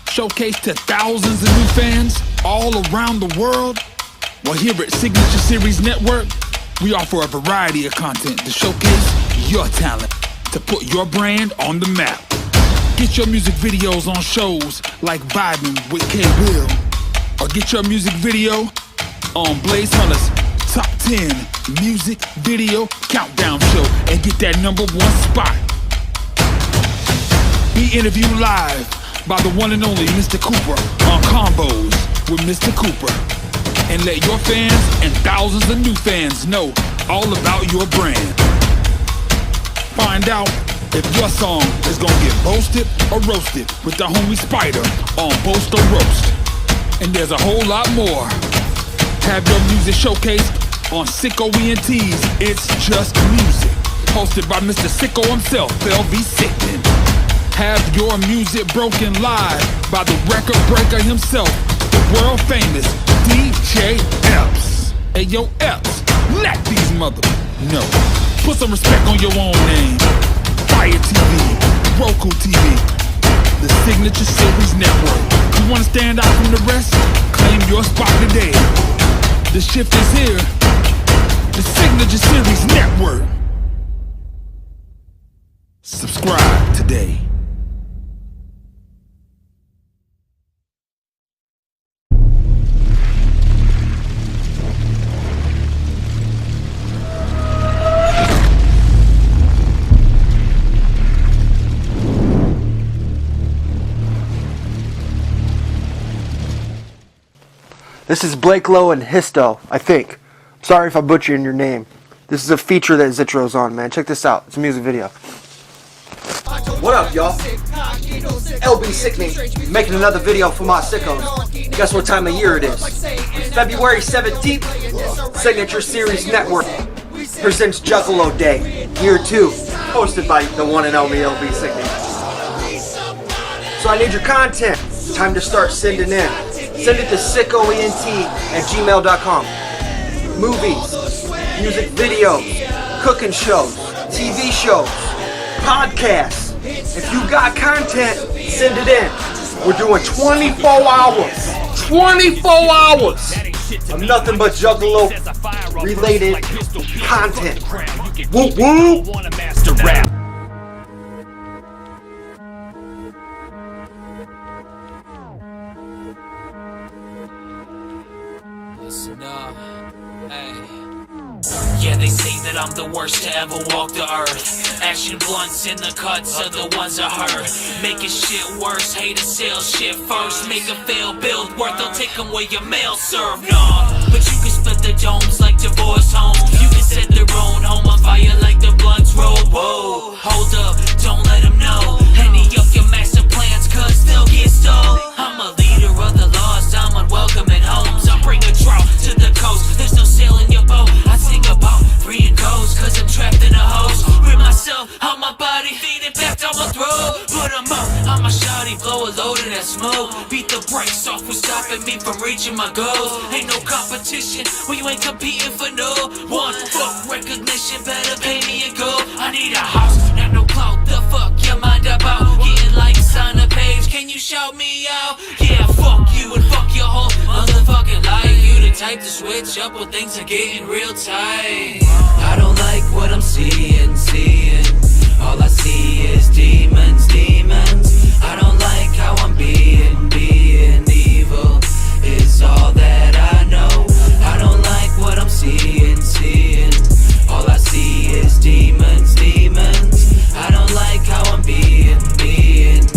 Showcase to thousands of new fans all around the world? Well, here at Signature Series Network, we offer a variety of content to showcase your talent, to put your brand on the map. Get your music videos on shows like Vibing with K. Will, or get your music video on Blaze Hunter's Top 10 Music Video Countdown Show and get that #1 spot. Be interviewed live by the one and only Mr. Cooper on Combos with Mr. Cooper, and let your fans and thousands of new fans know all about your brand. Find out if your song is gonna get boasted or roasted with the homie Spider on Boast or Roast. And there's a whole lot more. Have your music showcased on SicKko ENT's It's Just Music, hosted by Mr. SicKo himself, LV Sickning. Have your music broken live by the record breaker himself, the world famous DJ Epps. Hey yo Epps, let these mother know. Put some respect on your own name. Fire TV, Roku TV, the Signature Series Network. You wanna stand out from the rest? Claim your spot today. The shift is here. The Signature Series Network. Subscribe today. This is Blake Lowe and Histo, I think. Sorry if I'm butchering your name. This is a feature that Zitro's on, man. Check this out. It's a music video. What up, y'all? LB Sickening, making another video for my sickos. Guess what time of year it is? It's February 17th. Signature Series Network presents Juggalo Day, Year 2, hosted by the one and only LB Sickening. So I need your content. Time to start sending in. Send it to SicKkoENT@gmail.com. Movies, music videos, cooking shows, TV shows, podcasts. If you got content, send it in. We're doing 24 hours. 24 hours of nothing but Juggalo related content. Woo woo! Listen up, hey. Yeah, they say that I'm the worst to ever walk the earth. Action blunts in the cuts are the ones I hurt. Making shit worse, haters sell shit first. Make them fail, build worth, they'll take them where your mail served. Nah, but you can split the domes like divorce homes. You can set their own home on fire like the blunts roll. Whoa, hold up, don't let them know. Any of your master plans, cause they'll get stole. I'm a leader of the lost, I'm unwelcome at homes. I'll bring a drought to the coast, there's no sail in your boat. I sing about freeing coast, cause I'm trapped in a hose. Rid myself on my body, feed it back down my throat. Put 'em up on my shawty, blow a load of that smoke. Beat the brakes off, what's stopping me from reaching my goals. Ain't no competition when you ain't competing for no one. Fuck recognition, better pay me a gold. I need a house, not no clout. The fuck your mind about? Getting likes on the page, can you shout me out? Yeah, fuck you and fuck your whole motherfucking life. You the type to switch up when things are getting real tight. I don't like what I'm seeing. All I see is demons. I don't like how I'm being evil is all that I know. I don't like what I'm seeing. All I see is demons. I don't like how I'm being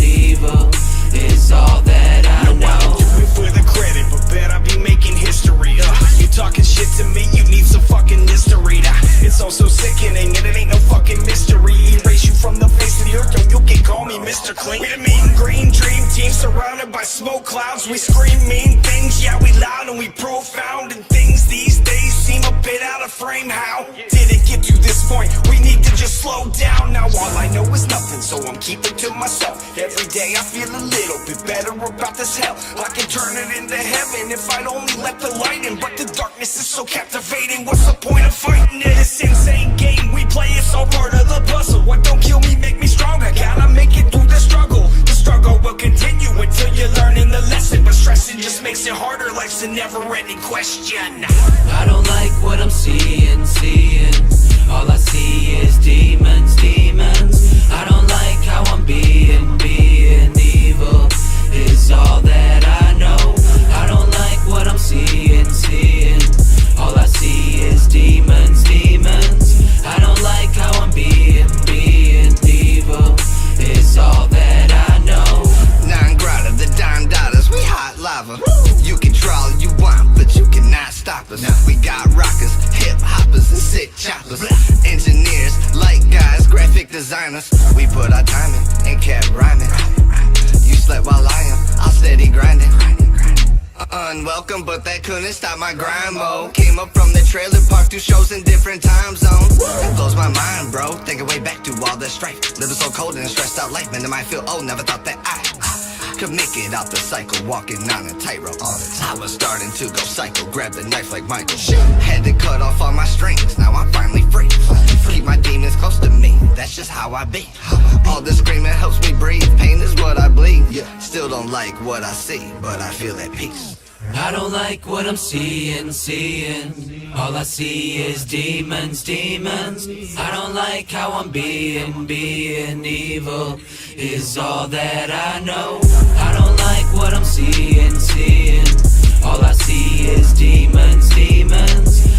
evil is all that I know. I don't do it for the credit, but bet I be making history. You talking shit to me, you need some fucking mystery. It's all so sickening and it ain't no fucking mystery. Erase you from the face of the earth, you can call me Mr. Clean. We the mean green dream team surrounded by smoke clouds. We scream mean things, yeah we loud and we profound. And things these days seem a bit out of frame. How did it get to this point? We need to just slow down. Now all I know is is nothing, so I'm keeping to myself. Every day I feel a little bit better about this hell. I can turn it into heaven if I'd only let the light in, but the darkness is so captivating. What's the point of fighting it? This insane game we play is all part of the puzzle. What don't kill me make me stronger. Gotta make it through the struggle. The struggle will continue until you're learning the lesson, but stressing just makes it harder. Life's a never-ending question. I don't like what I'm seeing. All I see is demons. I don't like how I'm being evil is all that I know. I don't like what I'm seeing. All I see is demons. I don't like how I'm being evil is all that I know. Nine grata, the dime dollars, we hot lava. You can try all you want, but you cannot stop us. We got rockers, hip hoppers, and sick choppers. Engineers, light guys, graphic designers. We put our time in and kept rhyming. You slept while I'll steady grinding. Unwelcome, but that couldn't stop my grind mode. Came up from the trailer park, do shows in different time zones. It blows my mind, bro. Thinking way back to all that strife. Living so cold and stressed out life, man, it might feel old. Never thought that I could make it out the cycle, walking on a tightrope. I was starting to go psycho, grab the knife like Michael. Had to cut off all my strings, now I'm finally free. Keep my demons close to me, that's just how I be. All this screaming helps me breathe, pain is what I bleed. Still don't like what I see, but I feel at peace. I don't like what I'm seeing. All I see is demons. I don't like how I'm being evil is all that I know. I don't like what I'm seeing. All I see is demons.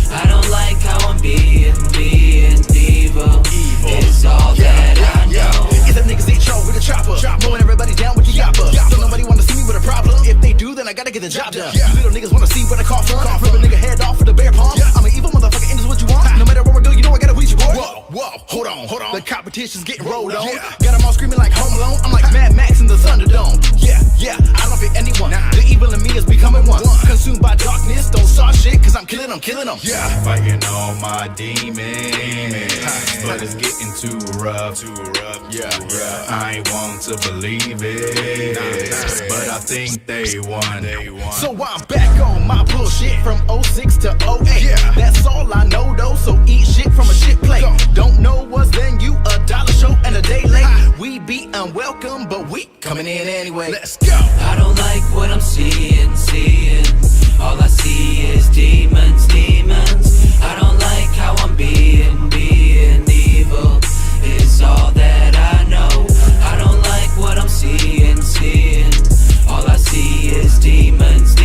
I don't like how I'm being evil is all that I know. Is that nigga Zitro with a chopper? Mowing everybody down with the yapper. Don't nobody wanna see me with a problem. If they do, then I gotta get the job done. You little niggas wanna see what I call from. Rip a nigga head off with a bare palm. I'm an evil motherfucker, and this is what you want. No matter what we do, you know I gotta reach you, boy. Whoa, hold on. The competition's getting rolled on. Got them all screaming like Home Alone. I'm like Mad Max in the Thunderdome. Yeah, I don't fear anyone. The evil in me is becoming one. Consumed by darkness, don't start shit, cause I'm killing them. Fighting all my demons, but it's getting too rough. I ain't want to believe it, but I think they won. So I'm back on my bullshit from 06 to 08. That's all I know though, so eat shit from a shit plate. Don't know what's then you a dollar show and a day late. We be unwelcome, but we coming in anyway. Let's go. I don't like what I'm seeing. All I see is demons. I don't like how I'm being evil is all that I know. I don't like what I'm seeing. All I see is demons.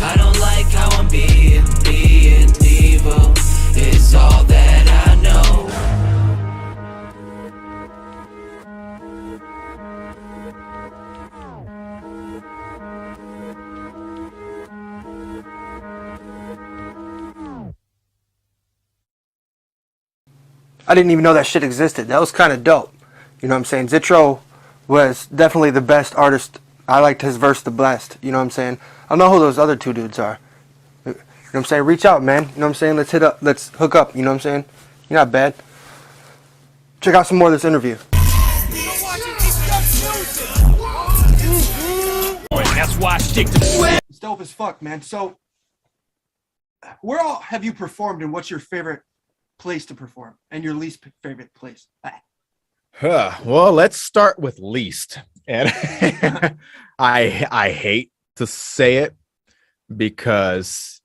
I don't like how I'm being evil is all that I know. I didn't even know that shit existed. That was kind of dope. You know what I'm saying? Zitro was definitely the best artist. I liked his verse the best. You know what I'm saying? I don't know who those other two dudes are. You know what I'm saying? Reach out, man. You know what I'm saying? Let's hook up. You know what I'm saying? You're not bad. Check out some more of this interview. That's why I stick to It's dope as fuck, man. So, where all have you performed, and what's your favorite place to perform, and your least favorite place? Well, let's start with least. And I hate to say it because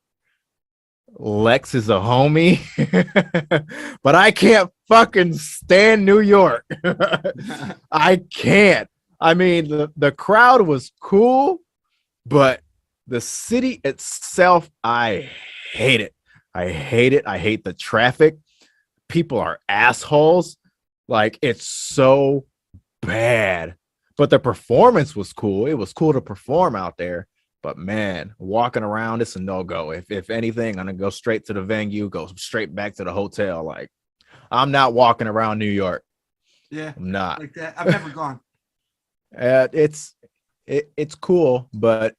Lex is a homie, but I can't fucking stand New York. I can't. I mean, the crowd was cool, but the city itself, I hate it. I hate the traffic. People are assholes. Like, it's so bad. But the performance was cool. It was cool to perform out there. But man, walking around, it's a no-go. If anything, I'm gonna go straight to the venue, go straight back to the hotel. Like, I'm not walking around New York. Yeah, I'm not. like that. I've never gone. It's cool, but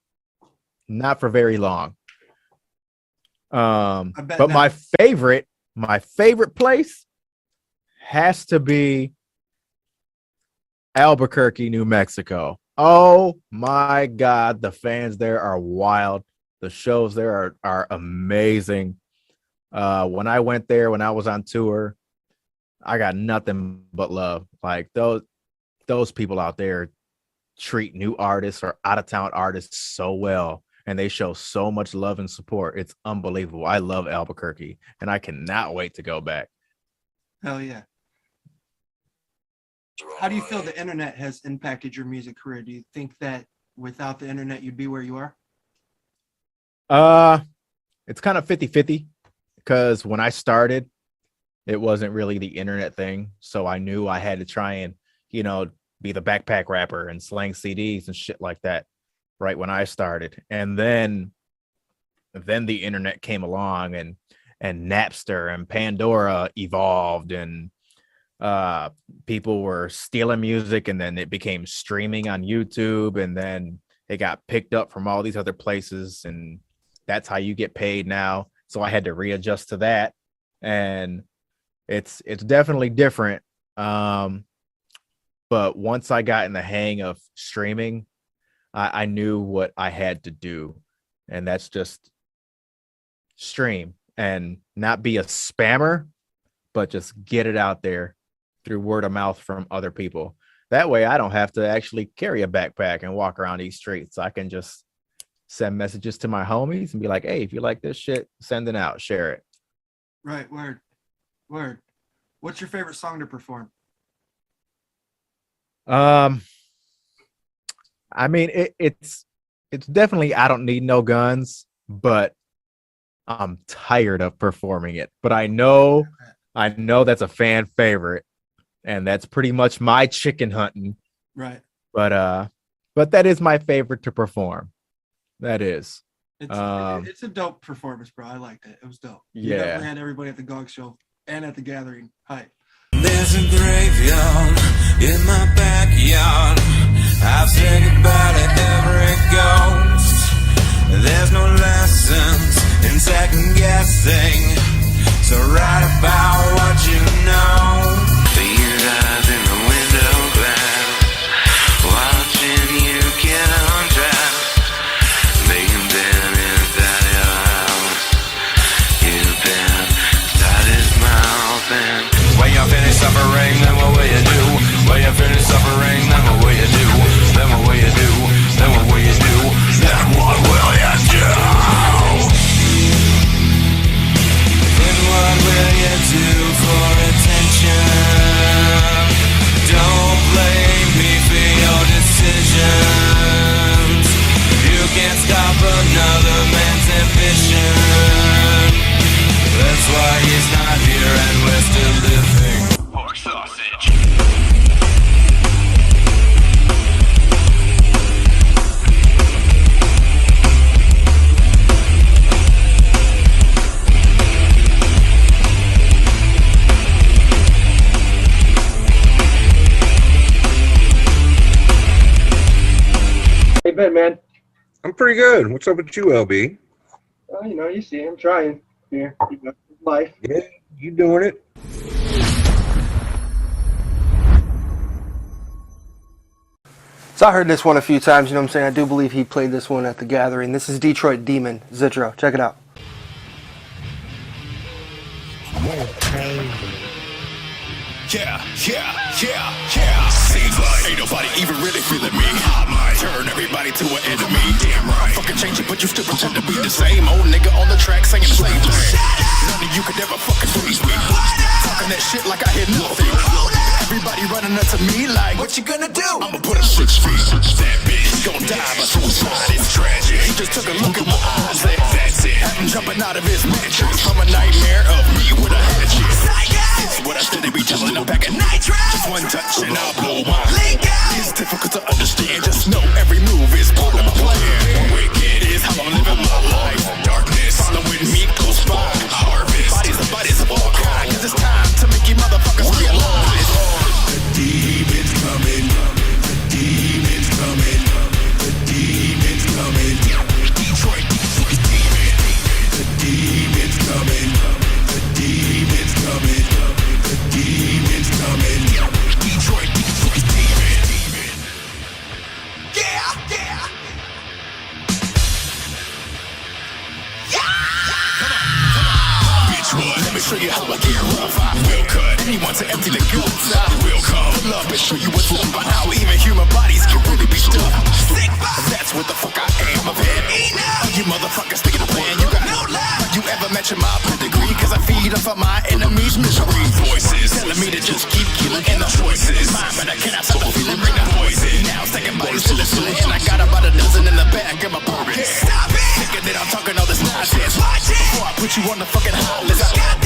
not for very long. But not. my favorite place has to be Albuquerque, New Mexico. Oh my God, the fans there are wild. The shows there are amazing. When I went there, when I was on tour, I got nothing but love. Like those people out there treat new artists or out of town artists so well, and they show so much love and support. It's unbelievable. I love Albuquerque, and I cannot wait to go back. Hell yeah. How do you feel the internet has impacted your music career? Do you think that without the internet, you'd be where you are? It's kind of 50-50 because when I started, it wasn't really the internet thing. So I knew I had to try and, be the backpack rapper and slang CDs and shit like that right when I started. And then the internet came along and Napster and Pandora evolved, and people were stealing music, and then it became streaming on YouTube, and then it got picked up from all these other places, and that's how you get paid now. So I had to readjust to that, and it's definitely different. But once I got in the hang of streaming, I knew what I had to do, and that's just stream and not be a spammer, but just get it out there through word of mouth from other people. That way I don't have to actually carry a backpack and walk around these streets. I can just send messages to my homies and be like, hey, if you like this shit, send it out, share it. Right. Word. What's your favorite song to perform? I mean, it's definitely I Don't Need No Guns, but I'm tired of performing it. But I know that's a fan favorite, and that's pretty much my chicken hunting. Right. But that is my favorite to perform. That is. It's a dope performance, bro. I liked it. It was dope. You Yeah. definitely had everybody at the Gong Show and at the gathering hype. There's a graveyard in my backyard. I've said goodbye to every ghost. There's no lessons in second guessing, so write about what you know. Your eyes in the window glass, watching you get undressed. Being been inside your house, you've been started mouthing. When you finish suffering, then what will you do? When you finish suffering, then what will you do? Then what will you do? Then what will you do? Then what will you do? Then what will you do for attention? Don't blame me for your decisions. You can't stop another man's ambition. That's why he's not here and we're still living. Pork sausage. Hey Ben, man. I'm pretty good. What's up with you, LB? Well, you see, I'm trying here. Life. Yeah, you doing it. So I heard this one a few times, you know what I'm saying? I do believe he played this one at the gathering. This is Detroit Demon, Zitro. Check it out. Yeah. Seems like ain't nobody even really feeling me. I might turn everybody to an enemy. Damn right. Fucking change it, but you still pretend to be the same old nigga on the track singing the same thing. None of you could ever fucking please me. Talking that shit like I hit nothing. Everybody running up to me like, what you gonna do? I'ma put him 6 feet. That bitch gon' die by suicide. It's tragic. He just took a look at my eyes. That's it. Had him jumping out of his mansion from a nightmare of me with a hatchet. It's what I should be telling them back at night. Just one touch and I'll blow my It's difficult to understand. Just know every move is part of my plan. Wicked is how I'm living my life. Darkness following me close by. Harvest bodies of all kinds. 'Cause it's time to make you motherfuckers realize. The demons coming. The demons coming. The demons coming. Detroit demon. The demons coming. The demons coming. The demons coming. Detroit show you how I get rough. I will cut anyone to empty the guts. I will come. Pull up and show you what's up. By how even human bodies can really be stuck. That's what the fuck I am. I've had enough. You motherfuckers thinking the plan. You got no love. You ever mention my pedigree? Cause I feed off of my enemies' misery. Voices telling me to just keep killing in the choices. Mine, but I cannot stop the feeling. Bring the poison. Now I'm stacking bodies till it's filling. And I got about a dozen in the back of my bourbon. Stop it! Thinking that I'm talking all this nonsense. Before I put you on the fucking hot list. I got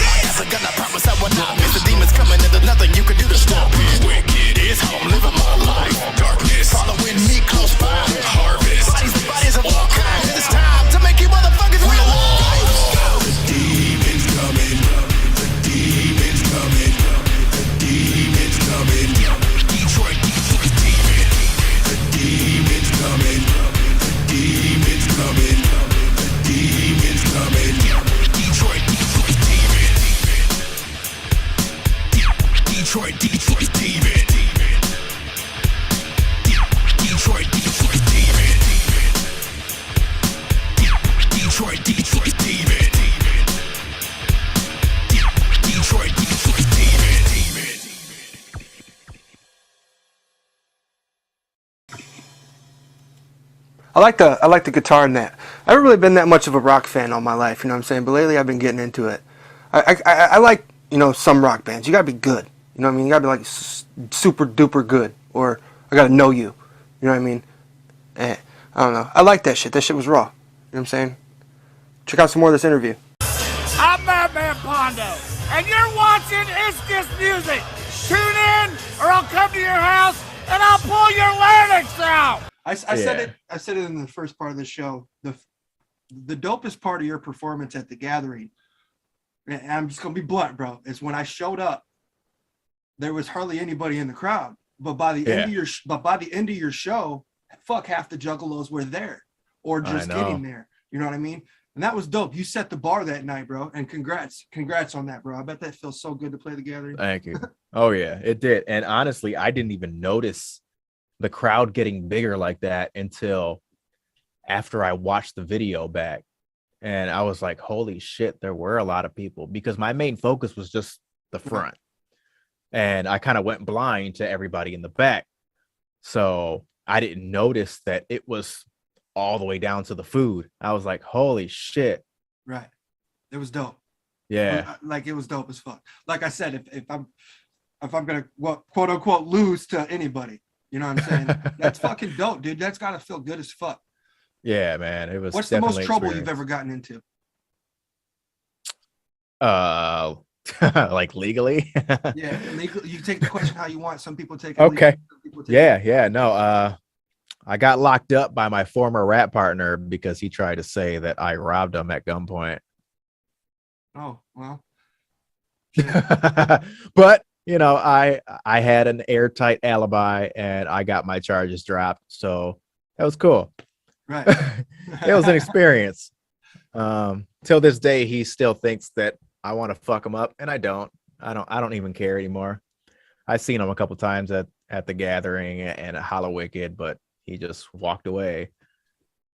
gun, I promise I will not miss. The demons coming and there's nothing you can do to stop it. Wicked is how I'm living my life. Darkness following me close by. Harvest bodies of all kinds. It's time to make you motherfuckers realize. The demons coming. The demons coming. The demons coming. Detroit demon. The demons coming. The demons coming. The demons coming. Detroit demon. Detroit demon. Detroit demon. Detroit demon. Detroit demon. I like the guitar in that. I haven't really been that much of a rock fan all my life, you know what I'm saying? But lately I've been getting into it. I like, you know, some rock bands. You gotta be good. You know what I mean? You gotta be like super duper good, or I gotta know you. You know what I mean? I don't know. I like that shit. That shit was raw. You know what I'm saying? Check out some more of this interview. I'm Madman Pondo, and you're watching It's Just Music. Tune in, or I'll come to your house and I'll pull your larynx out. I said it in the first part of the show. The dopest part of your performance at the gathering, and I'm just gonna be blunt, bro, is when I showed up, there was hardly anybody in the crowd. But by the end of your show, fuck, half the juggalos were there or just getting there. You know what I mean? And that was dope. You set the bar that night, bro. And congrats on that, bro. I bet that feels so good to play the gathering. Thank you. Oh yeah, it did. And honestly, I didn't even notice the crowd getting bigger like that until after I watched the video back. And I was like, holy shit, there were a lot of people, because my main focus was just the front. And I kind of went blind to everybody in the back. So I didn't notice that it was all the way down to the food. I was like, holy shit. Right. It was dope. Yeah. Like, it was dope as fuck. Like I said, if I'm gonna quote unquote lose to anybody, you know what I'm saying? That's fucking dope, dude. That's gotta feel good as fuck. Yeah, man. It was. What's the most trouble you've ever gotten into? Like legally? Yeah, legally. You take the question how you want. Some people take it okay. Legally, No, I got locked up by my former rap partner because he tried to say that I robbed him at gunpoint. Oh, well. But you know, I had an airtight alibi and I got my charges dropped, so that was cool. Right. It was an experience. Till this day, he still thinks that I want to fuck him up, and I don't even care anymore. I've seen him a couple times at the gathering and at Hollow Wicked, but he just walked away.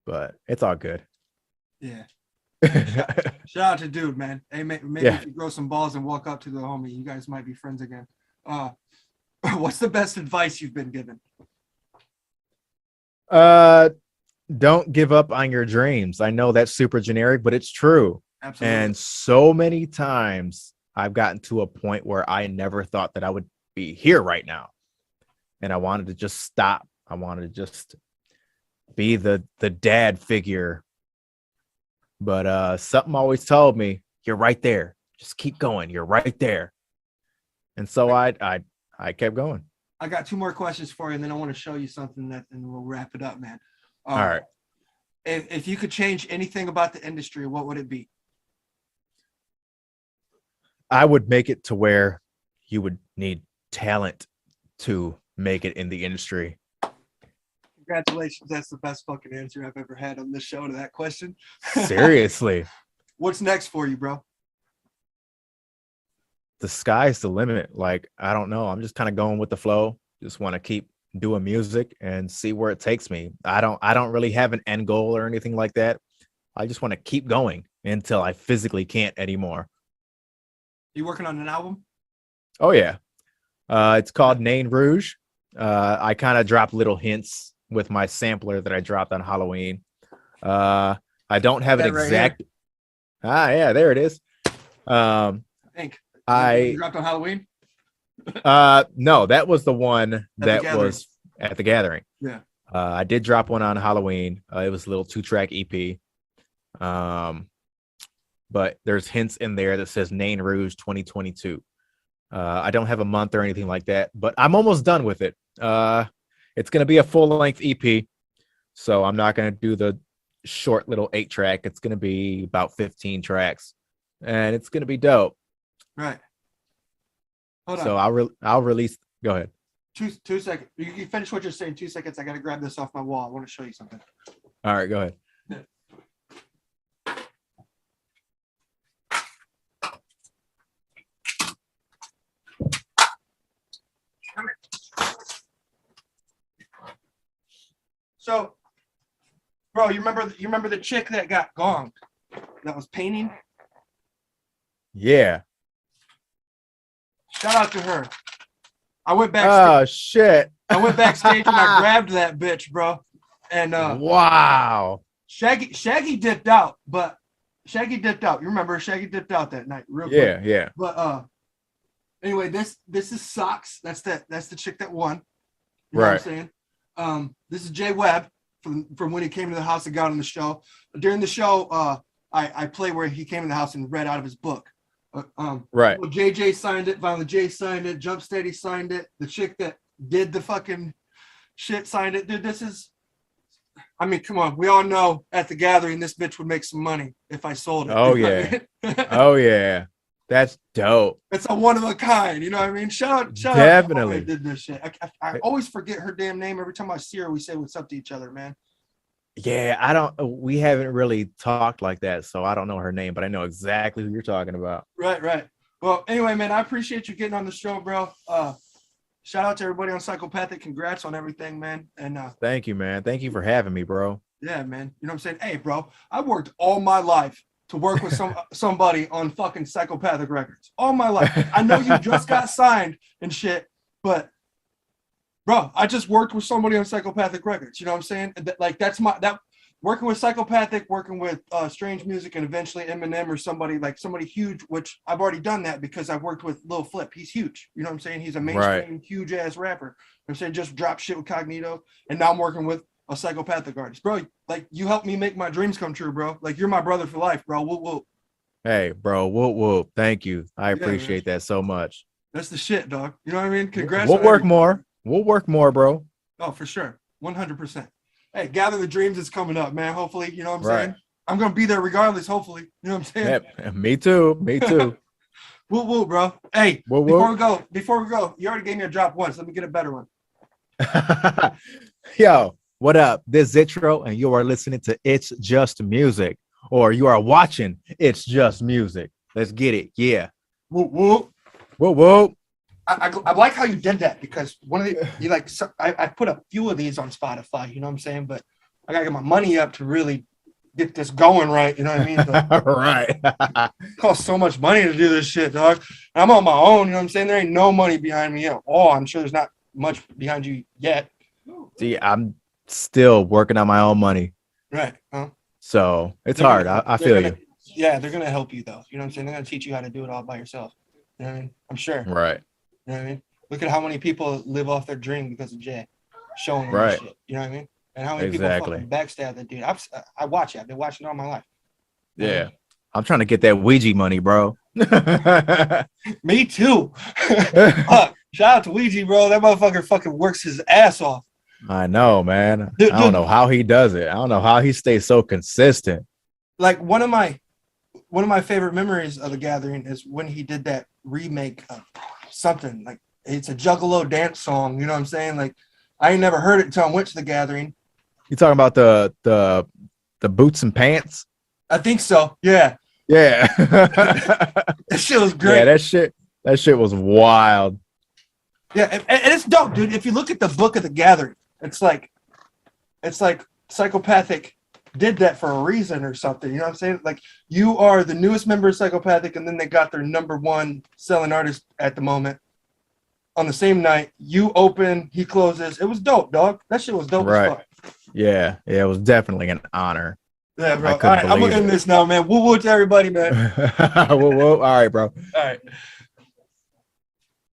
But it's all good. Yeah. Shout out to dude, man. Hey, maybe if you grow some balls and walk up to the homie, you guys might be friends again. What's the best advice you've been given? Don't give up on your dreams. I know that's super generic, but it's true. Absolutely. And so many times I've gotten to a point where I never thought that I would be here right now. And I wanted to just stop. I wanted to just be the dad figure. But something always told me, you're right there. Just keep going. You're right there. And so I kept going. I got two more questions for you, and then I want to show you something and we'll wrap it up, man. All right. If you could change anything about the industry, what would it be? I would make it to where you would need talent to make it in the industry. Congratulations. That's the best fucking answer I've ever had on this show to that question. Seriously. What's next for you, bro? The sky's the limit. Like, I don't know. I'm just kind of going with the flow. Just want to keep doing music and see where it takes me. I don't really have an end goal or anything like that. I just want to keep going until I physically can't anymore. You working on an album? Oh yeah. It's called Nain Rouge. I kind of dropped little hints with my sampler that I dropped on Halloween. I don't have an exact. Yeah, there it is. Ink. You dropped on Halloween? No, that was the one that was at the gathering. Yeah. I did drop one on Halloween. It was a little 2-track EP. But there's hints in there that says Nain Rouge 2022. I don't have a month or anything like that, but I'm almost done with it. It's going to be a full-length EP, so I'm not going to do the short little 8-track. It's going to be about 15 tracks, and it's going to be dope. Right. Hold on. So I'll release. Go ahead. 2 seconds. You finish what you're saying. 2 seconds. I got to grab this off my wall. I want to show you something. All right, go ahead. So, bro, you remember the chick that got gonged, that was painting? Yeah. Shout out to her. I went backstage. Oh shit. I went backstage and I grabbed that bitch, bro. And wow. Shaggy dipped out, but Shaggy dipped out. You remember Shaggy dipped out that night, real quick. Yeah. But anyway, this is Socks. That's the chick that won. You know Right. what I'm saying? This is Jay Webb from when he came to the house and got on the show. During the show, I play where he came in the house and read out of his book. Right. Well, JJ signed it, Violent J signed it, Jump Steady signed it, the chick that did the fucking shit signed it. Dude, this is, I mean, come on. We all know at the gathering this bitch would make some money if I sold it. Oh You know yeah. what I mean? Oh yeah. That's dope. It's a one of a kind, you know what I mean? Shout out Definitely. to whoever did this shit. I always forget her damn name every time I see her. We say what's up to each other, man. Yeah, we haven't really talked like that, so I don't know her name, but I know exactly who you're talking about. Right. Well, anyway, man, I appreciate you getting on the show, bro. Shout out to everybody on Psychopathic. Congrats on everything, man. And Thank you, man. Thank you for having me, bro. yeah, man. You know what I'm saying? Hey, bro, I worked all my life to work with somebody on fucking Psychopathic Records. All my life. I know you just got signed and shit, but bro, I just worked with somebody on Psychopathic Records. You know what I'm saying? Like that's working with Psychopathic, working with Strange Music, and eventually Eminem or somebody huge, which I've already done that because I've worked with Lil Flip. He's huge. You know what I'm saying? He's a mainstream, huge ass rapper. You know what I'm saying? Just drop shit with Cognito. And now I'm working with a Psychopathic artist. Bro, like you helped me make my dreams come true, bro. Like you're my brother for life, bro. Whoop, whoop. Hey, bro. Whoop, whoop. Thank you. I appreciate that so much. That's the shit, dog. You know what I mean? Congrats. We'll on work everything. more. We'll work more, bro. Oh, for sure. 100%. Hey, Gather the Dreams is coming up, man. Hopefully, you know what I'm Right. saying? I'm going to be there regardless, hopefully. You know what I'm saying? Yep. Me too. Me too. Woo woo, bro. Hey, Woo, before we go, you already gave me a drop once. Let me get a better one. Yo, what up? This is Zitro, and you are listening to It's Just Music, or you are watching It's Just Music. Let's get it. Yeah. Woo woo. Woo woo. I like how you did that because I put a few of these on Spotify, you know what I'm saying? But I gotta get my money up to really get this going right, you know what I mean? But Right. it costs so much money to do this shit, dog. And I'm on my own, you know what I'm saying? There ain't no money behind me at all. I'm sure there's not much behind you yet. See, I'm still working on my own money. Right. Huh? So it's They're hard. gonna- I they're feel gonna- you. Yeah, they're gonna help you though. You know what I'm saying? They're gonna teach you how to do it all by yourself. You know what I mean? I'm sure. Right. You know what I mean? Look at how many people live off their dream because of Jay showing them Right. this shit. You know what I mean? And how many Exactly. people fucking backstab that dude. I watch it. I've been watching it all my life. Yeah. I'm trying to get that Ouija money, bro. Me too. Fuck. Shout out to Ouija, bro. That motherfucker fucking works his ass off. I know, man. Dude, I don't know how he does it. I don't know how he stays so consistent. Like one of my favorite memories of the gathering is when he did that remake of something like it's a Juggalo dance song. You know what I'm saying? Like I ain't never heard it until I went to the gathering. You talking about the boots and pants? I think so. Yeah. Yeah. That shit was great. Yeah, that shit was wild. Yeah, and it's dope, dude. If you look at the book of the gathering, it's like Psychopathic did that for a reason or something. You know what I'm saying? Like, you are the newest member of Psychopathic, and then they got their #1 selling artist at the moment. On the same night, you open, he closes. It was dope, dog. That shit was dope as fuck. Yeah, it was definitely an honor. Yeah, bro. All right, I'm gonna end this now, man. Woo woo to everybody, man. Woo woo. All right, bro. All right.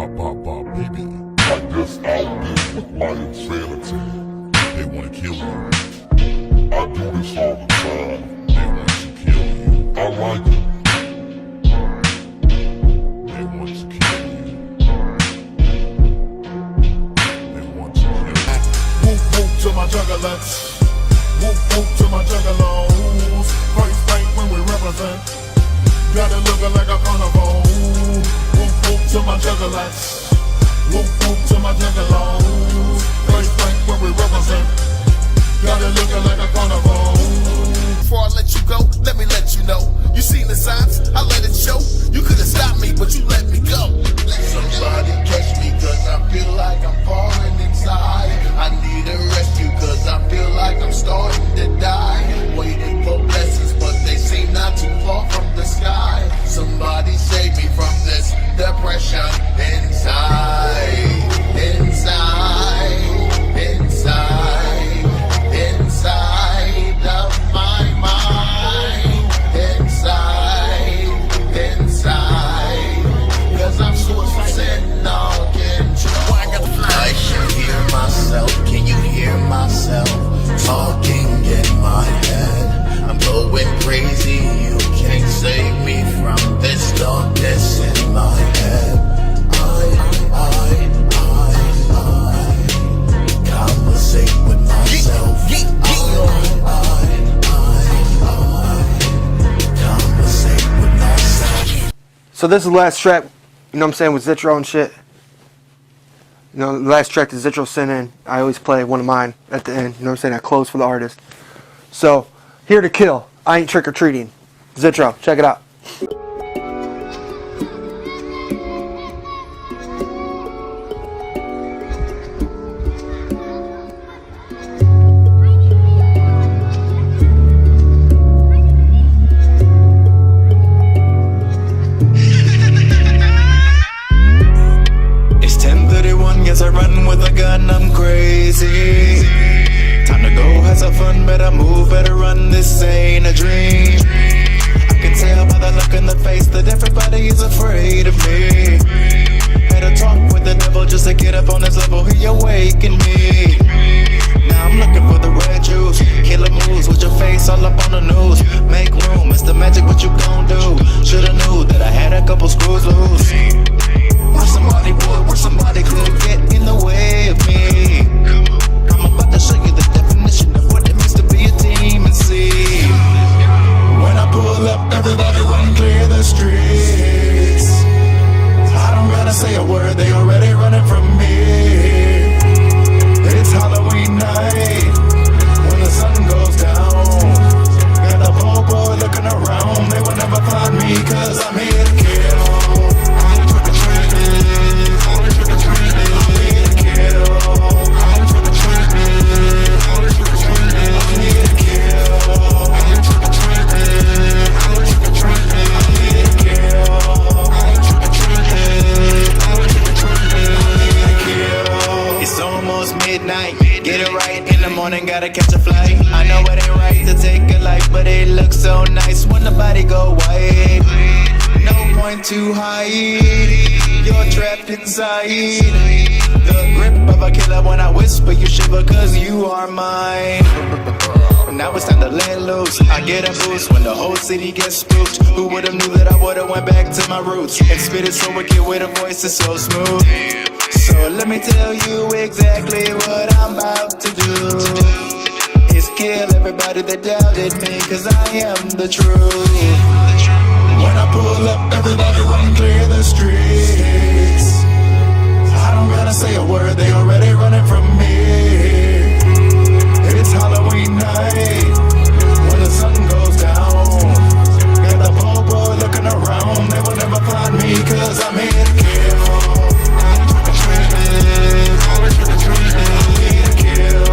Baby, I guess I'll live with my insanity. They wanna kill you. I do this all the time. They want to kill you. I like it. They want to kill you. They want to kill you. Whoop whoop to my juggalos. Whoop whoop to my juggalos. First thing when we represent. Got it looking like a carnival. Whoop whoop to my juggalos. Whoop whoop to my juggalos. First thing when we represent. Got it looking like a carnival. Before I let you go, let me let you know. You seen the signs, I let it show. You could've stopped me, but you let me go. Somebody catch me, cause I feel like I'm falling inside. I need a rescue, cause I feel like I'm starting to die. Waiting for blessings, but they seem not too far from the sky. Somebody save me from this depression inside. Inside, inside, inside of my mind. Inside, inside, cause I'm suicidal control. I can hear myself, can you hear myself talking in my head? I'm going crazy, you can't save me from this darkness in my head. I conversate with myself. Conversate with myself. So this is the last track, you know what I'm saying, with Zitro and shit. You know, the last track that Zitro sent in, I always play one of mine at the end. You know what I'm saying? I close for the artist. So, Here to Kill, I Ain't Trick or Treating. Zitro, check it out. It's 10:31, yes I run with a gun, I'm crazy. Time to go have some fun, better move, better run, this ain't a dream. I can tell by the look in the face that everybody is afraid of me. Had a talk with the devil just to get up on this level, he awakened me. Now I'm looking for the red juice, killer moves with your face all up on the news. Make room, it's the magic, what you gon' do? Shoulda knew that I had a couple screws loose. Where somebody would, where somebody could get in the way of me. I'm about to show you the definition of what it means to be a team and see. When I pull up, everybody run clear the streets. I don't gotta say a word, they already running from me. It's Halloween night, when the sun goes down. Got the popo looking around, they will never find me, cause I'm here to kill. It's almost midnight, get it right in the morning, gotta catch a flight. I know it ain't right to take a life, but it looks so nice when the body go white. No point to hide, you're trapped inside. The grip of a killer when I whisper, you shiver cause you are mine. Now it's time to let loose, I get a boost when the whole city gets spooked. Who would've knew that I would've went back to my roots and spit it so wicked with a voice that's so smooth. So let me tell you exactly what I'm about to do. Is kill everybody that doubted me, cause I am the truth. When I pull up, everybody run clear the streets. I don't gotta say a word, they already running from me. It's Halloween night, when the sun goes down. Got the popo looking around, they will never find me, cause I'm here to kill. I'm here to kill.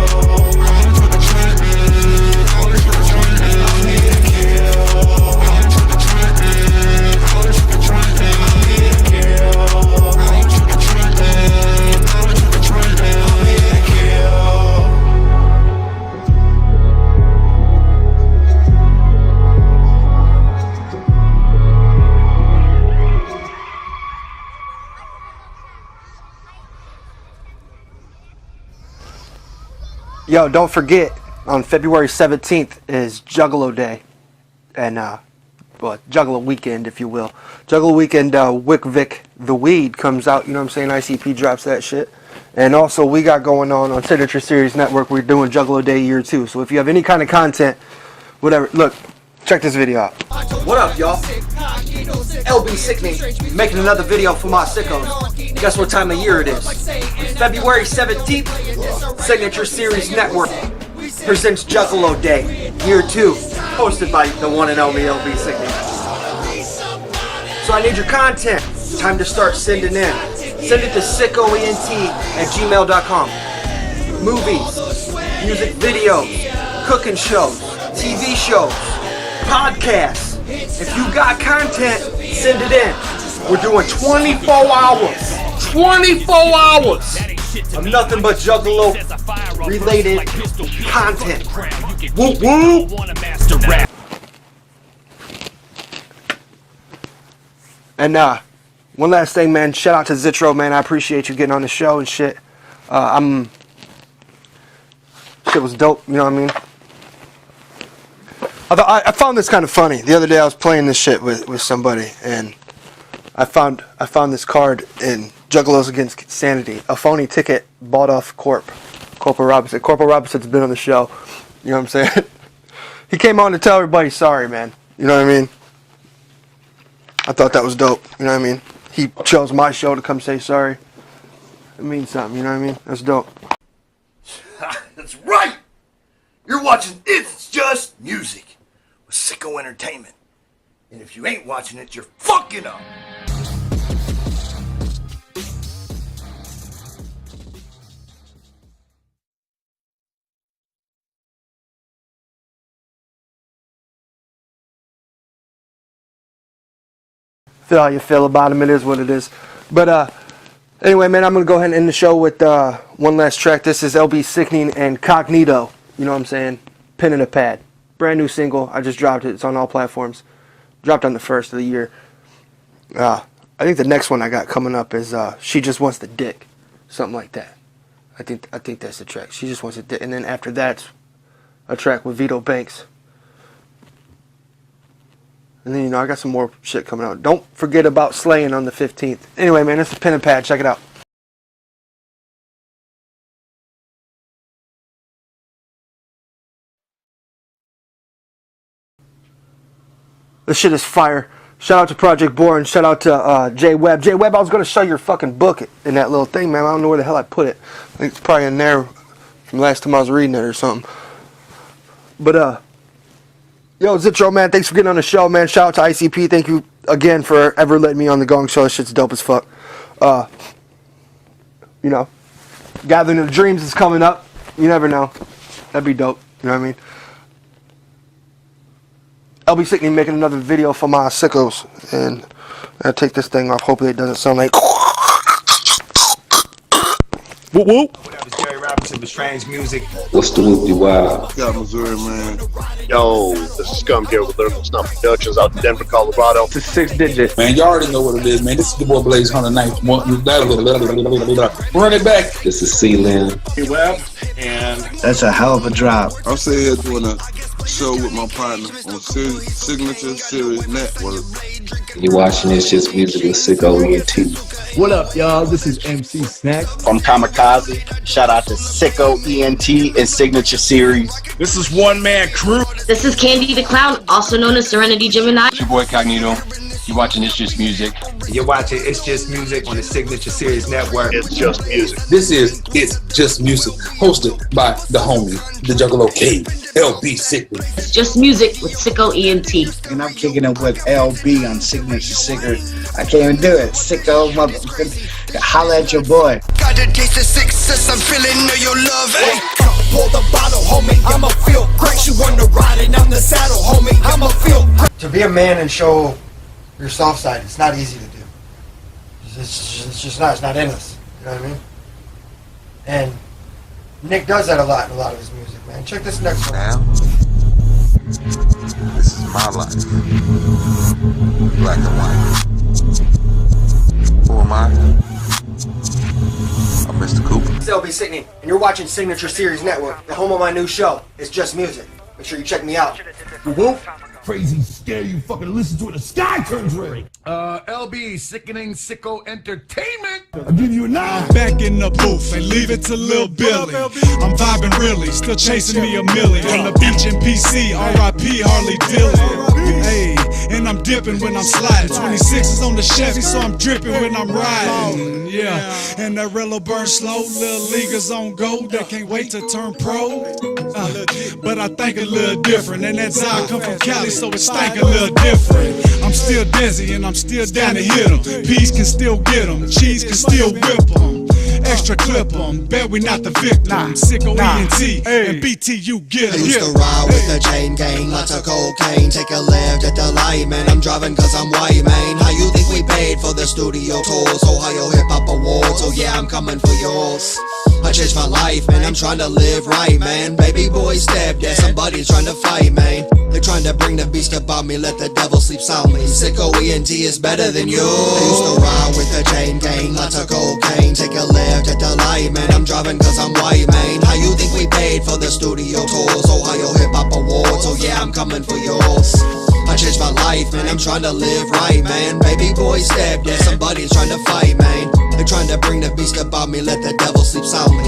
Yo, don't forget, on February 17th is Juggalo Day. And, well, Juggalo Weekend, if you will. Juggalo Weekend, Wick Vic the Weed comes out, you know what I'm saying? ICP drops that shit. And also, we got going on Signature Series Network, we're doing Juggalo Day Year 2. So if you have any kind of content, whatever, look, check this video out. What up, y'all? LB Sickening, making another video for my sickos. Guess what time of year it is? February 17th, Signature Series Network presents Juggalo Day, Year 2, hosted by the one and only LB Sickening. So I need your content. Time to start sending in. Send it to SicKkoENT@gmail.com. Movies, music videos, cooking shows, TV shows, podcasts. If you got content, send it in. We're doing 24 hours. 24 hours of nothing but Juggalo related content. Woo woo! And one last thing, man. Shout out to Zitro, man. I appreciate you getting on the show and shit. Shit was dope. You know what I mean? I found this kind of funny. The other day I was playing this shit with somebody, and I found this card in Juggalos Against Sanity, a phony ticket bought off Corporal Robinson. Corporal Robinson's been on the show. You know what I'm saying? He came on to tell everybody sorry, man. You know what I mean? I thought that was dope. You know what I mean? He chose my show to come say sorry. It means something. You know what I mean? That's dope. That's right. You're watching It's Just Music with SicKko Entertainment. And if you ain't watching it, you're fucking up. Feel how you feel about him. It is what it is. But anyway, man, I'm going to go ahead and end the show with one last track. This is LB Sickening and Cognito. You know what I'm saying? Pen and a Pad. Brand new single. I just dropped it. It's on all platforms. Dropped on the 1st of the year. I think the next one I got coming up is She Just Wants the Dick. Something like that. I think that's the track. She Just Wants the Dick. And then after that's a track with Vito Banks. And then, you know, I got some more shit coming out. Don't forget about Slaying on the 15th. Anyway, man, this is Pen and Pad. Check it out. This shit is fire. Shout out to Project Bourne. Shout out to Jay Webb. Jay Webb, I was going to show your fucking book in that little thing, man. I don't know where the hell I put it. I think it's probably in there from last time I was reading it or something. But, yo, Zitro, man, thanks for getting on the show, man. Shout out to ICP. Thank you again for ever letting me on the Gong Show. This shit's dope as fuck. You know, Gathering of Dreams is coming up. You never know. That'd be dope. You know what I mean? LB Sickening making another video for my sickos. And I'll take this thing off. Hopefully it doesn't sound like... Whoop whoop. With strange music. What's the whoopty wow? Got Missouri, man. Yo, this is Scum here with Lyrical Snuff Productions out in Denver, Colorado. It's a 6 digit. Man, you already know what it is, man. This is the boy Blaze Hunter Knight. Run it back. This is C-Lin. Hey, Web, and That's a hell of a drop. I'm sitting here doing a show with my partner on Signature Series Network. You watching It's Just Music with SicKko ENT. What up, y'all? This is MC Snack. from Kamikaze. Shout out to SicKo ENT and Signature Series. This is One Man Crew. This is Candy the Clown, also known as Serenity Gemini. It's your boy Cognito. You're watching It's Just Music. You're watching It's Just Music on the Signature Series Network. It's Just Music. This is It's Just Music, hosted by the homie, the Juggalo King, LB Sickening. It's Just Music with SicKo ENT. And I'm kicking it with LB on Signature Cigarette. I can't even do it. SicKo, motherfucker. Holla at your boy. Got the taste of success, I'm feeling all your love. Hey, pour the bottle, homie. I'ma feel great. You wanna ride it on the saddle, homie. I'ma feel great. To be a man and show your soft side, it's not easy to do. It's just not. It's not in us. You know what I mean? And Nick does that a lot in a lot of his music, man. Check this next one. Now, this is my life. Black and white. Who am I? I'm Mr. Cooper. It's LB Sickning, and you're watching Signature Series Network, the home of my new show. It's just music. Make sure you check me out. Whoop. Crazy scare you fucking listen to it, the sky turns red. LB, Sickening SicKo Entertainment. I'll give you a 9. Back in the booth and leave it to Lil Billy. I'm vibing really, still chasing me a milli. On the beach in PC, R.I.P. Harley Dillon. Hey, and I'm dipping when I'm sliding. 26 is on the Chevy, so I'm dripping when I'm riding. Yeah, and that Rello burn slow. Little leaguers on go, they can't wait to turn pro. But I think a little different, and that's how I come from Cali, so it stank a little different. I'm still dizzy and I'm still down to hit 'em. Peas can still get 'em, cheese can still whip 'em. Extra clip 'em, bet we not the victim. SicKo ENT and BTU get 'em. I used to ride with the chain gang, lots of cocaine. Take a left at the light, man. I'm driving cause I'm white, man. How you think we paid for the studio tours? Ohio Hip Hop Awards, so yeah, I'm coming for yours. I changed my life, man, I'm trying to live right, man. Baby boy stabbed at somebody's trying to fight, man. They're trying to bring the beast about me, let the devil sleep soundly. SicKo ENT is better than you. I used to ride with the chain gang, lots of cocaine. Take a left at the light, man, I'm driving cause I'm white, man. How you think we paid for the studio tours? Ohio Hip Hop Awards, so yeah, I'm coming for yours. I changed my life, man, I'm trying to live right, man. Baby boy stabbed at somebody's trying to fight, man. They're trying to bring the beast about me, let the devil sleep soundly.